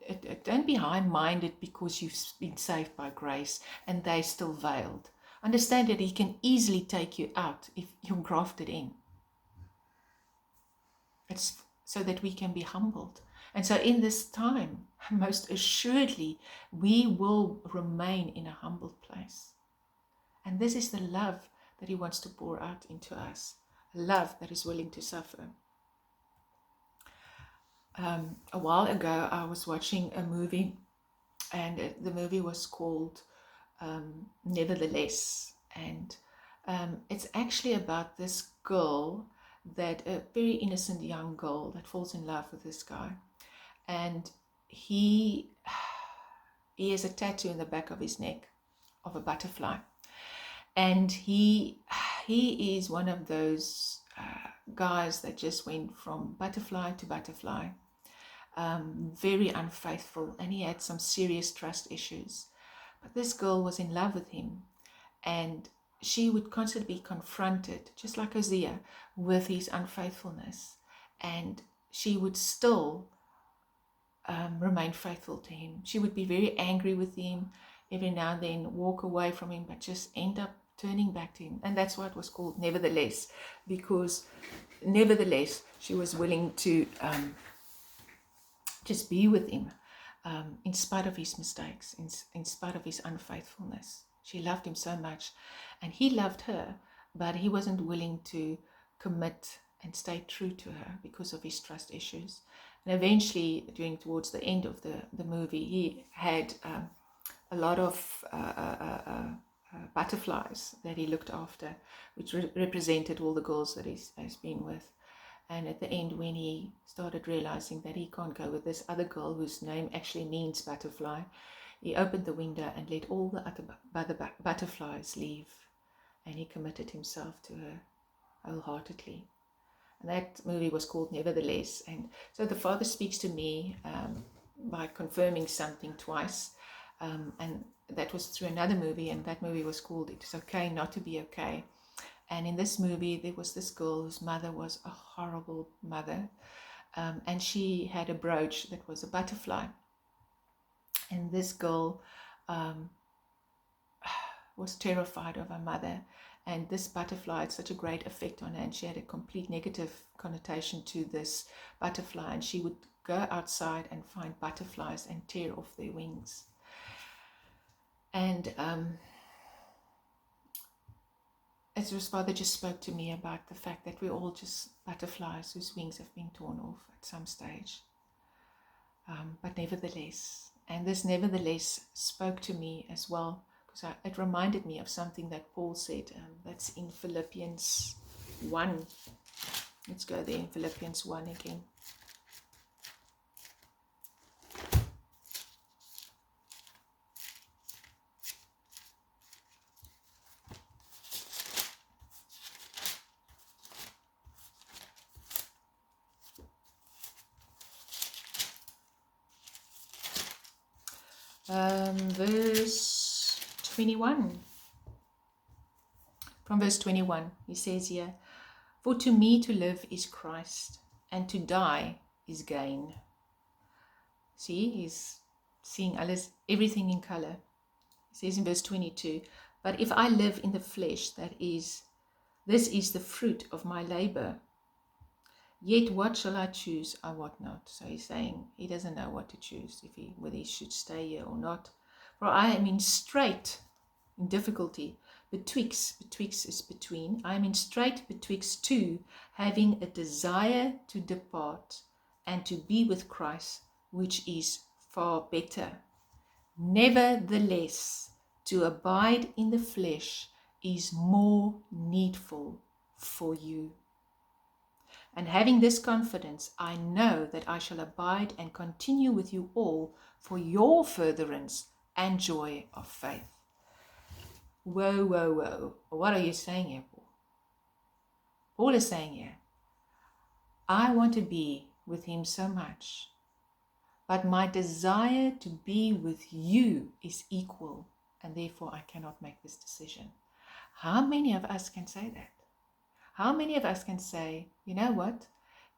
don't be high-minded because you've been saved by grace and they're still veiled. Understand that he can easily take you out if you're grafted in. It's so that we can be humbled. And so in this time, most assuredly, we will remain in a humbled place. And this is the love that he wants to pour out into us. A love that is willing to suffer. A while ago, I was watching a movie, and the movie was called Nevertheless. And it's actually about this girl, that a very innocent young girl that falls in love with this guy. And he has a tattoo in the back of his neck of a butterfly. And he is one of those guys that just went from butterfly to butterfly. Very unfaithful, and he had some serious trust issues. But this girl was in love with him, and she would constantly be confronted, just like Hosea, with his unfaithfulness, and she would still remain faithful to him. She would be very angry with him, every now and then walk away from him, but just end up turning back to him. And that's why it was called Nevertheless, because nevertheless she was willing to just be with him, in spite of his mistakes, in spite of his unfaithfulness. She loved him so much, and he loved her, but he wasn't willing to commit and stay true to her because of his trust issues. And eventually, towards the end of the movie, he had a lot of butterflies that he looked after, which represented all the girls that he's been with. And at the end, when he started realizing that he can't go with this other girl whose name actually means butterfly, he opened the window and let all the other butterflies leave. And he committed himself to her wholeheartedly. And that movie was called Nevertheless. And so the Father speaks to me by confirming something twice. And that was through another movie, and that movie was called It Is Okay Not to Be Okay. And in this movie, there was this girl whose mother was a horrible mother. And she had a brooch that was a butterfly. And this girl was terrified of her mother. And this butterfly had such a great effect on her. And she had a complete negative connotation to this butterfly. And she would go outside and find butterflies and tear off their wings. And as his Father just spoke to me about the fact that we're all just butterflies whose wings have been torn off at some stage. But nevertheless, and this nevertheless spoke to me as well, because it reminded me of something that Paul said. That's in Philippians 1. Let's go there in Philippians 1 again. Verse 21. From verse 21, he says here, "For to me to live is Christ, and to die is gain." See, he's seeing everything in color. He says in verse 22, "But if I live in the flesh, this is the fruit of my labor. Yet what shall I choose, I wot not." So he's saying he doesn't know what to choose, whether he should stay here or not. "For I am in difficulty, betwixt is between. I am in strait betwixt two, having a desire to depart and to be with Christ, which is far better. Nevertheless, to abide in the flesh is more needful for you. And having this confidence, I know that I shall abide and continue with you all for your furtherance and joy of faith." Whoa, whoa, whoa. What are you saying here, Paul? Paul is saying here, I want to be with him so much, but my desire to be with you is equal, and therefore I cannot make this decision. How many of us can say that? How many of us can say, you know what?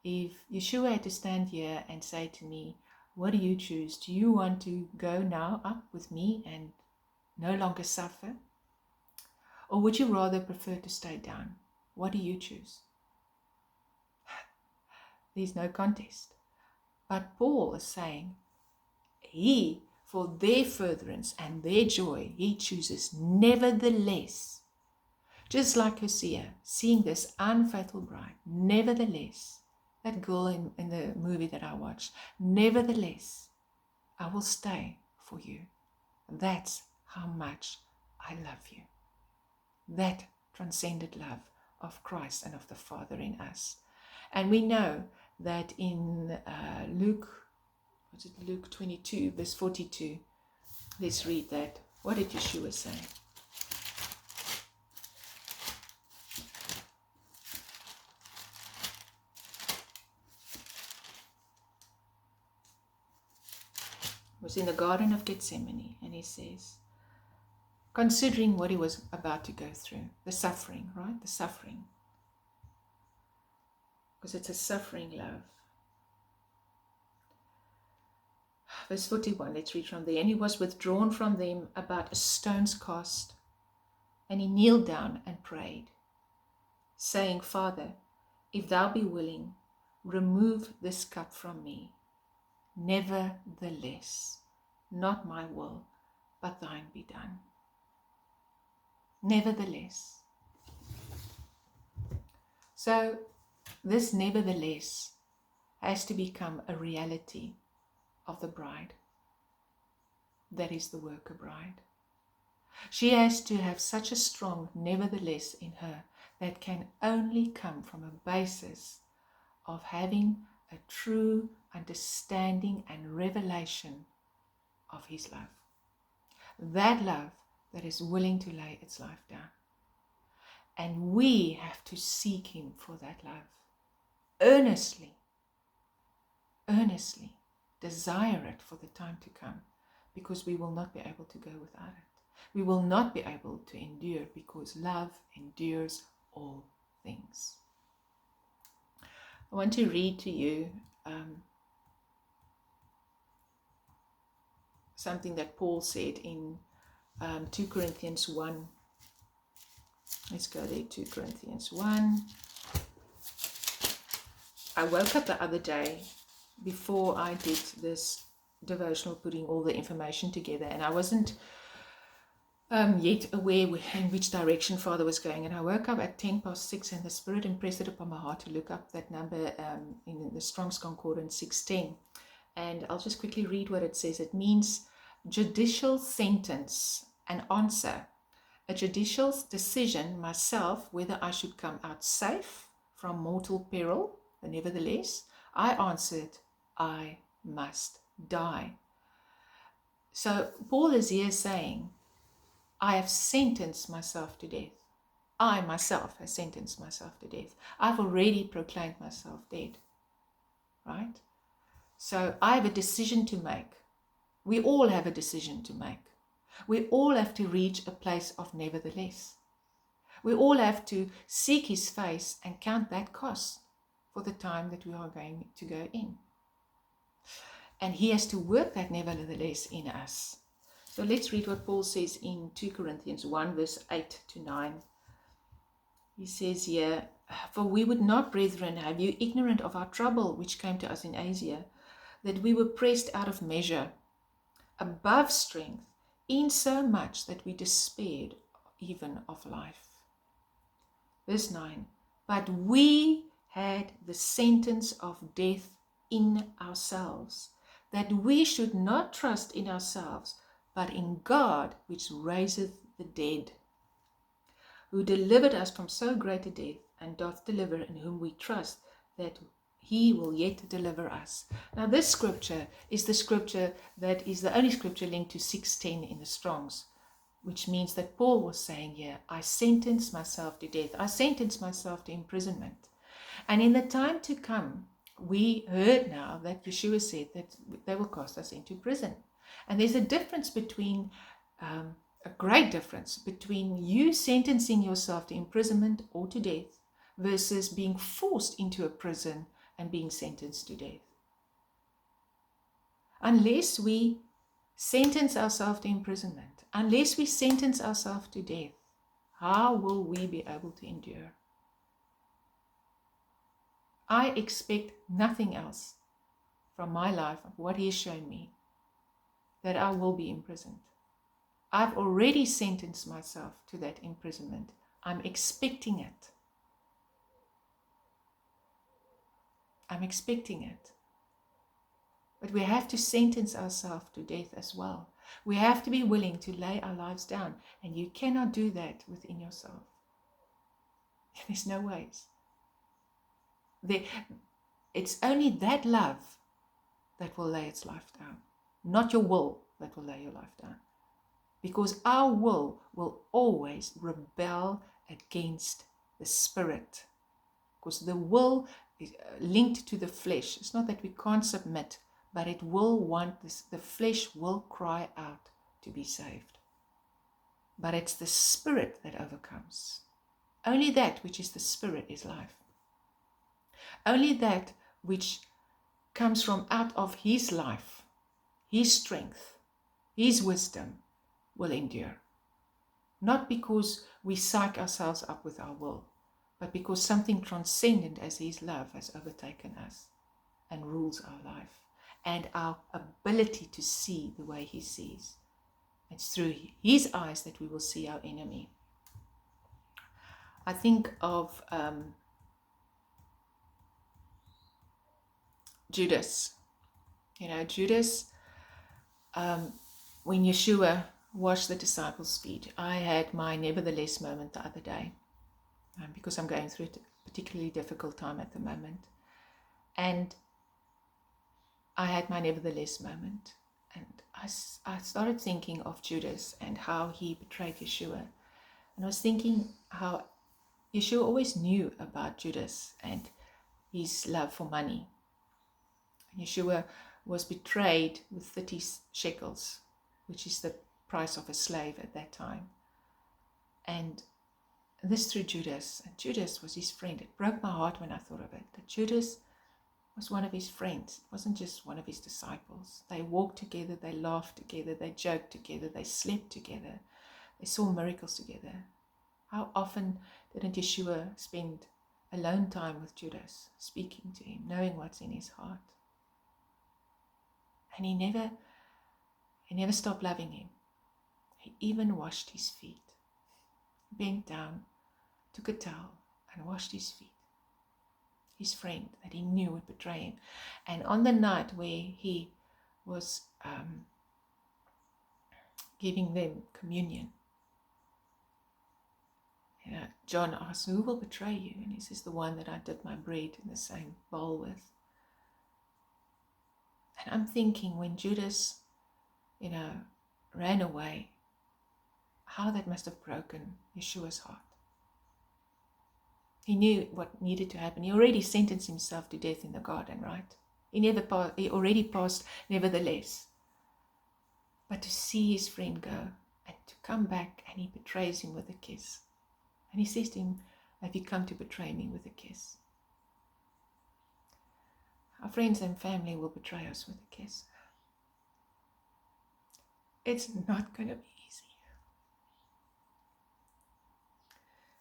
If Yeshua had to stand here and say to me, what do you choose? Do you want to go now up with me and no longer suffer? Or would you rather prefer to stay down? What do you choose? There's no contest. But Paul is saying, he, for their furtherance and their joy, he chooses nevertheless, just like Hosea, seeing this unfaithful bride, nevertheless, that girl in the movie that I watched, nevertheless, I will stay for you. That's how much I love you. That transcended love of Christ and of the Father in us. And we know that in Luke 22, verse 42, let's read that. What did Yeshua say? Was in the Garden of Gethsemane, and he says, considering what he was about to go through, the suffering, right? The suffering. Because it's a suffering love. Verse 41, let's read from there. And he was withdrawn from them about a stone's cast, and he kneeled down and prayed, saying, Father, if thou be willing, remove this cup from me. Nevertheless, not my will, but thine be done. Nevertheless. So, this nevertheless has to become a reality of the bride. That is the worker bride. She has to have such a strong nevertheless in her that can only come from a basis of having a true understanding and revelation of his love. That love that is willing to lay its life down. And we have to seek him for that love. Earnestly desire it for the time to come, because we will not be able to go without it. We will not be able to endure, because love endures all things. I want to read to you something that Paul said in 2 Corinthians 1. Let's go there, 2 Corinthians 1. I woke up the other day before I did this devotional, putting all the information together, and I wasn't yet aware in which direction Father was going. And I woke up at 6:10, and the Spirit impressed it upon my heart to look up that number in the Strong's Concordance 6:10. And I'll just quickly read what it says. It means judicial sentence and answer. A judicial decision myself, whether I should come out safe from mortal peril, but nevertheless, I answered, I must die. So Paul is here saying, I have sentenced myself to death. I myself have sentenced myself to death. I've already proclaimed myself dead. Right? So I have a decision to make. We all have a decision to make. We all have to reach a place of nevertheless. We all have to seek his face and count that cost for the time that we are going to go in. And he has to work that nevertheless in us. So let's read what Paul says in 2 Corinthians 1 verse 8 to 9. He says here, for we would not, brethren, have you ignorant of our trouble which came to us in Asia, that we were pressed out of measure, above strength, insomuch that we despaired even of life. Verse 9, but we had the sentence of death in ourselves, that we should not trust in ourselves, but in God, which raiseth the dead, who delivered us from so great a death, and doth deliver, in whom we trust that he will yet deliver us. Now this scripture is the scripture that is the only scripture linked to 6:10 in the Strongs, which means that Paul was saying here, I sentence myself to death. I sentence myself to imprisonment. And in the time to come, We heard now that Yeshua said that they will cast us into prison. And there's a difference between, a great difference between you sentencing yourself to imprisonment or to death versus being forced into a prison and being sentenced to death. Unless we sentence ourselves to imprisonment, unless we sentence ourselves to death, how will we be able to endure? I expect nothing else from my life, of what He has shown me, that I will be imprisoned. I've already sentenced myself to that imprisonment. I'm expecting it. I'm expecting it. But we have to sentence ourselves to death as well. We have to be willing to lay our lives down. And you cannot do that within yourself. There's no ways. It's only that love that will lay its life down. Not your will that will lay your life down. Because our will always rebel against the Spirit. Because the will is linked to the flesh. It's not that we can't submit, but it will want this. The flesh will cry out to be saved. But it's the Spirit that overcomes. Only that which is the Spirit is life. Only that which comes from out of His life, His strength, His wisdom will endure. Not because we psych ourselves up with our will, but because something transcendent as His love has overtaken us and rules our life and our ability to see the way He sees. It's through His eyes that we will see our enemy. I think of Judas. Judas, when Yeshua washed the disciples' feet, I had my nevertheless moment the other day, because I'm going through a particularly difficult time at the moment. And I had my nevertheless moment. And I started thinking of Judas and how he betrayed Yeshua. And I was thinking how Yeshua always knew about Judas and his love for money. Yeshua was betrayed with 30 shekels, which is the price of a slave at that time. And this through Judas. And Judas was his friend. It broke my heart when I thought of it, that Judas was one of his friends. It wasn't just one of his disciples. They walked together, they laughed together, they joked together, they slept together, they saw miracles together. How often didn't Yeshua spend alone time with Judas, speaking to him, knowing what's in his heart? And he never stopped loving him. He even washed his feet. Bent down, took a towel and washed his feet. His friend that he knew would betray him. And on the night where he was giving them communion, John asked, who will betray you? And he says, the one that I dip my bread in the same bowl with. And I'm thinking, when Judas, ran away, how that must have broken Yeshua's heart. He knew what needed to happen. He already sentenced himself to death in the garden, right? He already passed, nevertheless. But to see his friend go and to come back, and he betrays him with a kiss. And he says to him, have you come to betray me with a kiss? Our friends and family will betray us with a kiss. It's not going to be easy.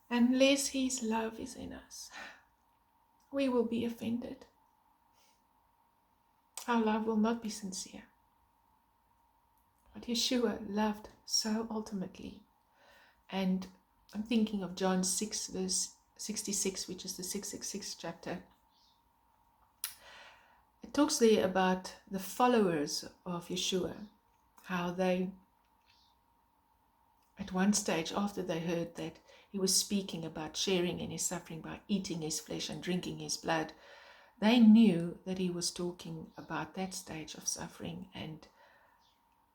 Unless His love is in us, we will be offended. Our love will not be sincere. But Yeshua loved so ultimately. And I'm thinking of John 6 verse 66, which is the 666 chapter. It talks there about the followers of Yeshua, how they, at one stage, after they heard that He was speaking about sharing in His suffering by eating His flesh and drinking His blood, they knew that He was talking about that stage of suffering, and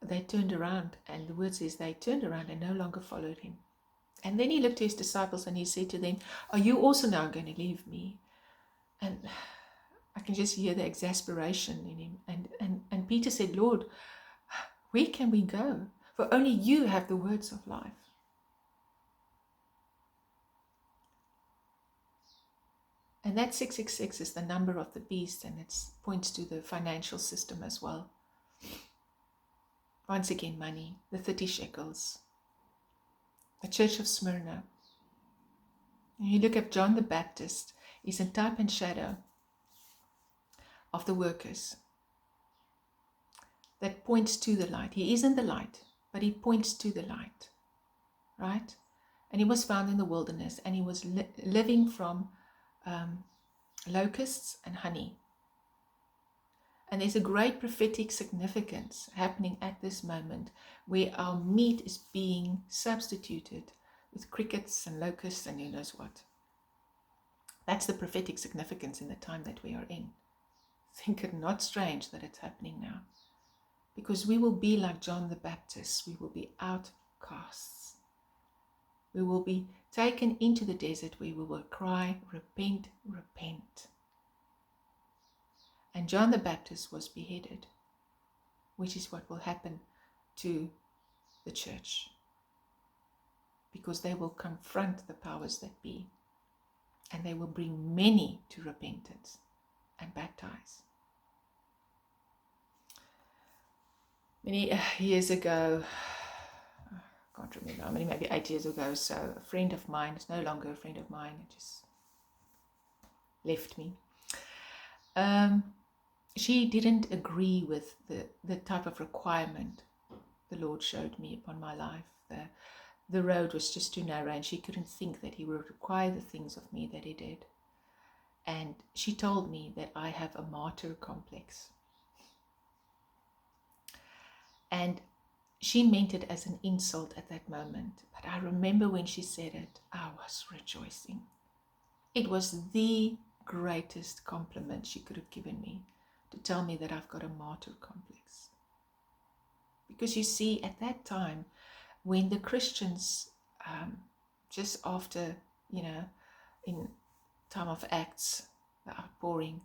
they turned around, and the word says they turned around and no longer followed Him. And then He looked to His disciples and He said to them, are you also now going to leave me? And I can just hear the exasperation in him. And Peter said, Lord, where can we go? For only you have the words of life. And that 666 is the number of the beast, and it points to the financial system as well. Once again, money, the 30 shekels, the church of Smyrna. And you look at John the Baptist, he's a type and shadow of the workers that points to the light. He isn't the light, but he points to the light, right? And he was found in the wilderness, and he was living from locusts and honey. And there's a great prophetic significance happening at this moment where our meat is being substituted with crickets and locusts and who knows what. That's the prophetic significance in the time that we are in. Think it not strange that it's happening now. Because we will be like John the Baptist. We will be outcasts. We will be taken into the desert where we will cry, repent, repent. And John the Baptist was beheaded, which is what will happen to the church. Because they will confront the powers that be. And they will bring many to repentance and baptize. Many years ago, I can't remember how many, maybe 8 years ago, so a friend of mine, it's no longer a friend of mine, it just left me. She didn't agree with the type of requirement the Lord showed me upon my life. The road was just too narrow, and she couldn't think that he would require the things of me that he did. And she told me that I have a martyr complex. And she meant it as an insult at that moment. But I remember when she said it, I was rejoicing. It was the greatest compliment she could have given me, to tell me that I've got a martyr complex. Because you see, at that time, when the Christians, just after, in time of Acts, the outpouring,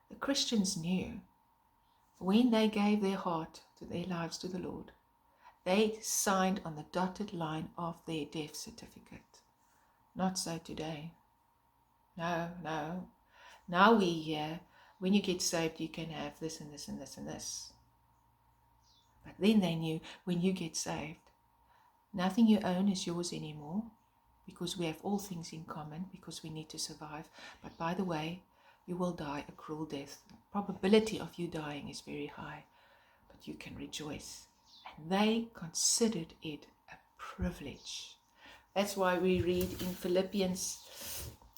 the Christians knew when they gave their heart to their lives to the Lord, they signed on the dotted line of their death certificate. Not so today. No. Now we hear, when you get saved, you can have this and this and this and this. But then they knew, when you get saved, nothing you own is yours anymore, because we have all things in common, because we need to survive. But by the way, you will die a cruel death. The probability of you dying is very high, but you can rejoice. And they considered it a privilege. That's why we read in Philippians,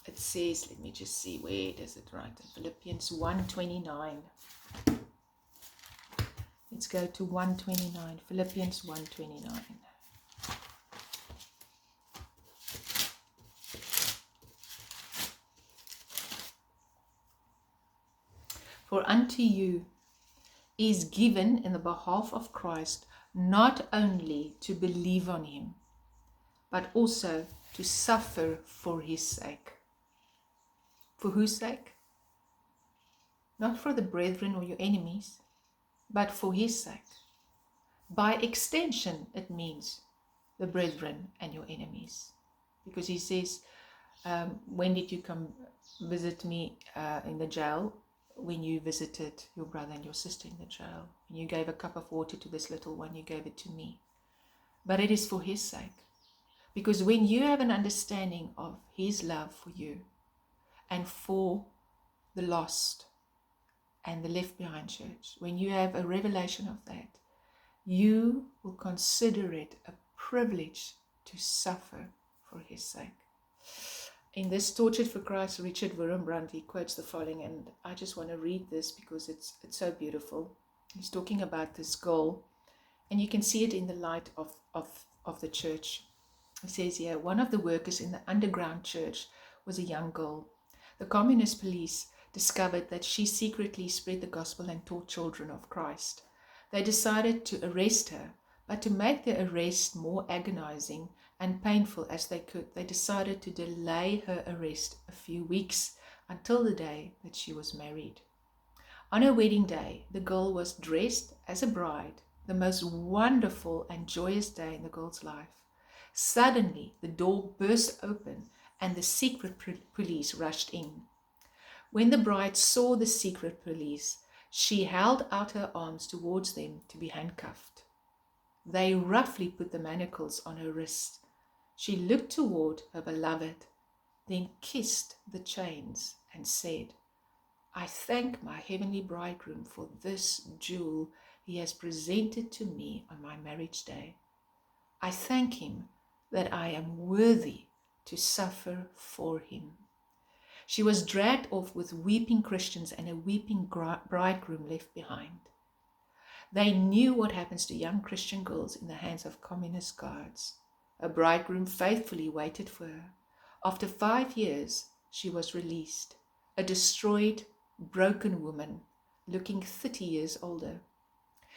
it says, let me just see, where does it write? In Philippians 1:29. Let's go to 1:29. Philippians 1:29. For unto you is given in the behalf of Christ not only to believe on him, but also to suffer for his sake. For whose sake? Not for the brethren or your enemies, but for his sake. By extension, it means the brethren and your enemies. Because he says, when did you come visit me in the jail? When you visited your brother and your sister in the jail. When you gave a cup of water to this little one, you gave it to me. But it is for his sake. Because when you have an understanding of his love for you and for the lost and the left behind church, when you have a revelation of that, you will consider it a privilege to suffer for his sake. In this Tortured for Christ, Richard Wurmbrand, he quotes the following, and I just want to read this because it's so beautiful. He's talking about this girl, and you can see it in the light of the church. He says here, one of the workers in the underground church was a young girl. The communist police discovered that she secretly spread the gospel and taught children of Christ. They decided to arrest her, but to make the arrest more agonizing and painful as they could, they decided to delay her arrest a few weeks until the day that she was married. On her wedding day, the girl was dressed as a bride, the most wonderful and joyous day in the girl's life. Suddenly, the door burst open and the secret police rushed in. When the bride saw the secret police, she held out her arms towards them to be handcuffed. They roughly put the manacles on her wrists. She looked toward her beloved, then kissed the chains and said, "I thank my heavenly bridegroom for this jewel he has presented to me on my marriage day. I thank him that I am worthy to suffer for him." She was dragged off with weeping Christians and a weeping bridegroom left behind. They knew what happens to young Christian girls in the hands of communist guards. A bridegroom faithfully waited for her. After 5 years, she was released, a destroyed, broken woman, looking 30 years older.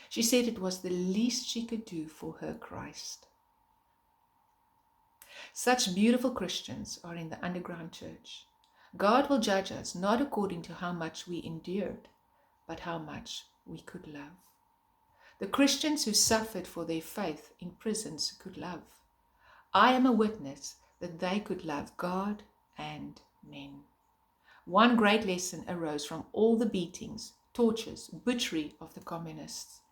She said it was the least she could do for her Christ. Such beautiful Christians are in the underground church. God will judge us not according to how much we endured, but how much we could love. The Christians who suffered for their faith in prisons could love. I am a witness that they could love God and men. One great lesson arose from all the beatings, tortures, butchery of the communists,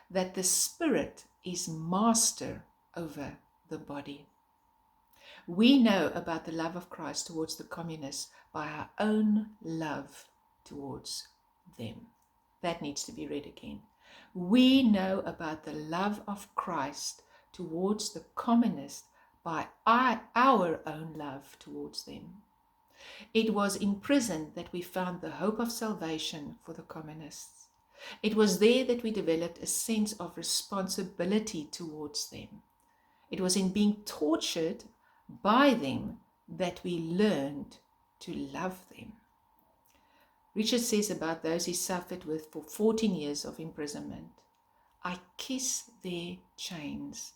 that the spirit is master over the body. We know about the love of Christ towards the communists by our own love towards them. That needs to be read again. We know about the love of Christ towards the communists by our own love towards them. It was in prison that we found the hope of salvation for the communists. It was there that we developed a sense of responsibility towards them. It was in being tortured by them that we learned to love them. Richard says about those he suffered with for 14 years of imprisonment, "I kiss their chains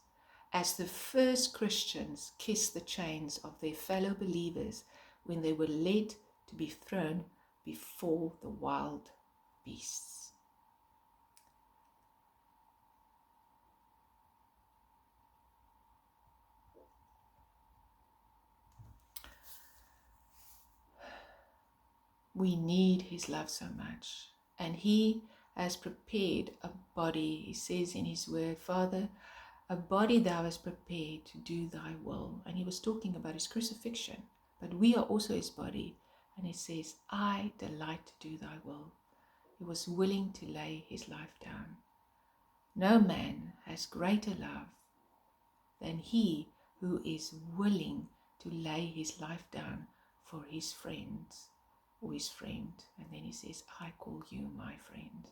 as the first Christians kissed the chains of their fellow believers when they were led to be thrown before the wild beasts." We need his love so much. And he has prepared a body. He says in his word, "Father, a body thou hast prepared to do thy will." And he was talking about his crucifixion. But we are also his body. And he says, "I delight to do thy will." He was willing to lay his life down. No man has greater love than he who is willing to lay his life down for his friends. Or his friend. And then he says, "I call you my friend."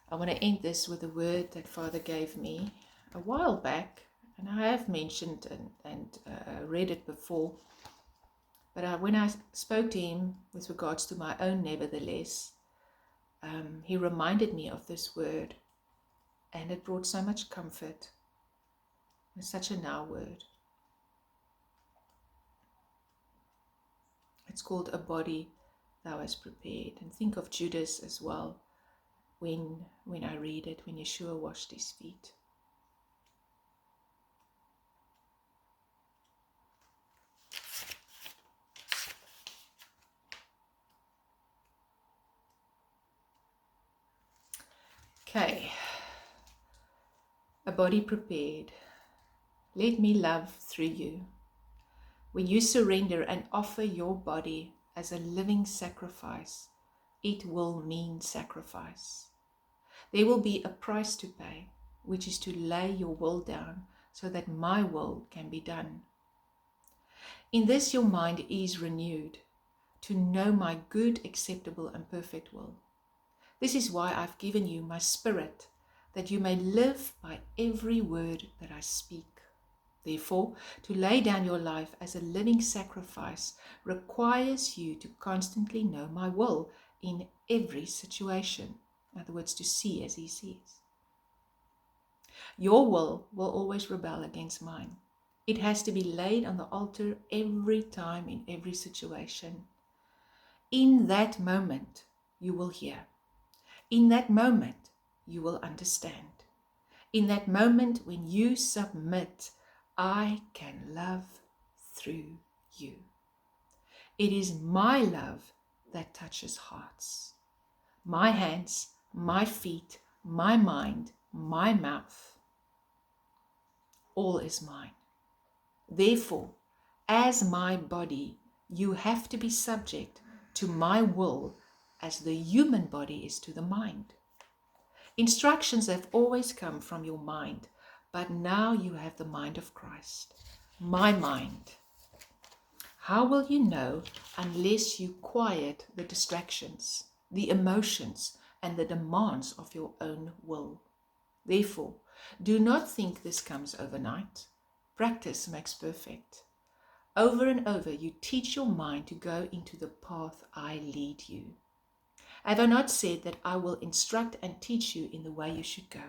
I want to end this with a word that Father gave me a while back, and I have mentioned and read it before, but when I spoke to him with regards to my own nevertheless, he reminded me of this word, and it brought so much comfort. It's such a now word. It's called "A body thou hast prepared." And think of Judas as well when I read it, when Yeshua washed his feet. Okay. A body prepared. Let me love through you. When you surrender and offer your body as a living sacrifice, it will mean sacrifice. There will be a price to pay, which is to lay your will down so that my will can be done. In this your mind is renewed to know my good, acceptable, and perfect will. This is why I've given you my Spirit, that you may live by every word that I speak. Therefore, to lay down your life as a living sacrifice requires you to constantly know my will in every situation. In other words, to see as he sees. Your will always rebel against mine. It has to be laid on the altar every time in every situation. In that moment, you will hear. In that moment, you will understand. In that moment when you submit, I can love through you. It is my love that touches hearts. My hands, my feet, my mind, my mouth, all is mine. Therefore, as my body, you have to be subject to my will as the human body is to the mind. Instructions have always come from your mind, but now you have the mind of Christ, my mind. How will you know unless you quiet the distractions, the emotions, and the demands of your own will? Therefore, do not think this comes overnight. Practice makes perfect. Over and over, you teach your mind to go into the path I lead you. Have I not said that I will instruct and teach you in the way you should go?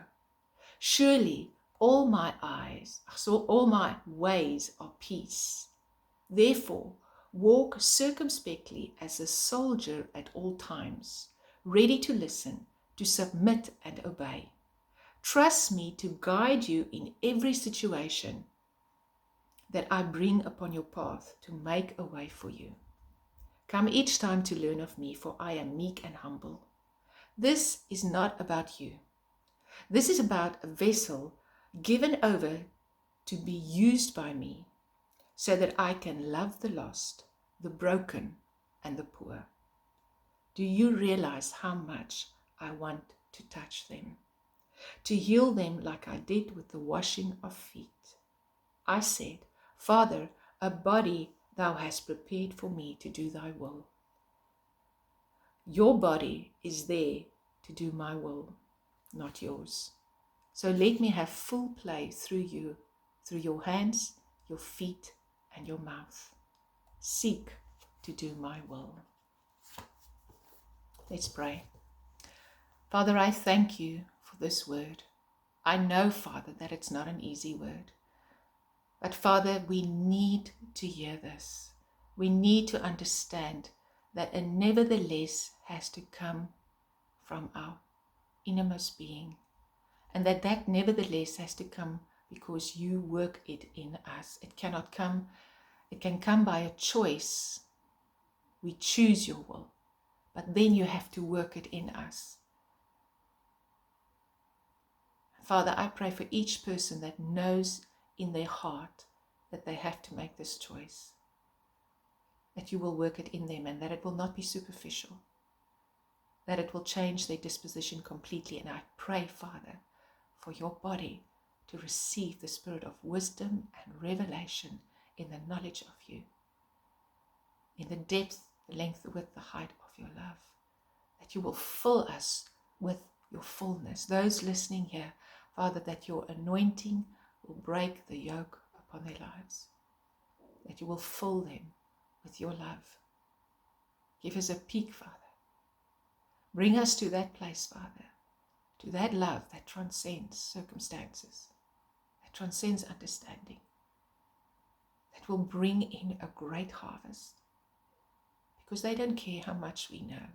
Surely all my ways are peace. Therefore, walk circumspectly as a soldier at all times, ready to listen, to submit and obey. Trust me to guide you in every situation that I bring upon your path to make a way for you. Come each time to learn of me, for I am meek and humble. This is not about you. This is about a vessel given over to be used by me, so that I can love the lost, the broken, and the poor. Do you realize how much I want to touch them, to heal them like I did with the washing of feet? I said, Father, a body thou hast prepared for me to do thy will. Your body is there to do my will, not yours. So let me have full play through you, through your hands, your feet, and your mouth. Seek to do my will. Let's pray. Father, I thank you for this word. I know, Father, that it's not an easy word. But Father, we need to hear this. We need to understand that a nevertheless has to come from our innermost being. And that nevertheless has to come because you work it in us. It can come by a choice. We choose your will. But then you have to work it in us. Father, I pray for each person that knows in their heart that they have to make this choice. That you will work it in them and that it will not be superficial. That it will change their disposition completely. And I pray, Father, for your body to receive the spirit of wisdom and revelation in the knowledge of you. In the depth, the length, the width, the height of your love. That you will fill us with your fullness. Those listening here, Father, that your anointing will break the yoke upon their lives. That you will fill them with your love. Give us a peek, Father. Bring us to that place, Father, to that love that transcends circumstances, that transcends understanding, that will bring in a great harvest. Because they don't care how much we know.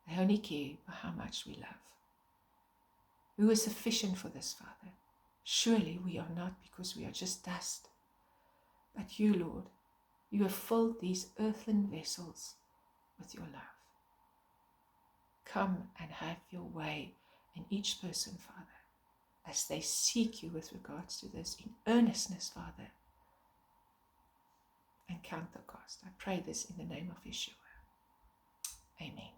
They only care for how much we love. Who is sufficient for this, Father? Surely we are not, because we are just dust. But you, Lord, you have filled these earthen vessels with your love. Come and have your way in each person, Father, as they seek you with regards to this in earnestness, Father, and count the cost. I pray this in the name of Yeshua. Amen.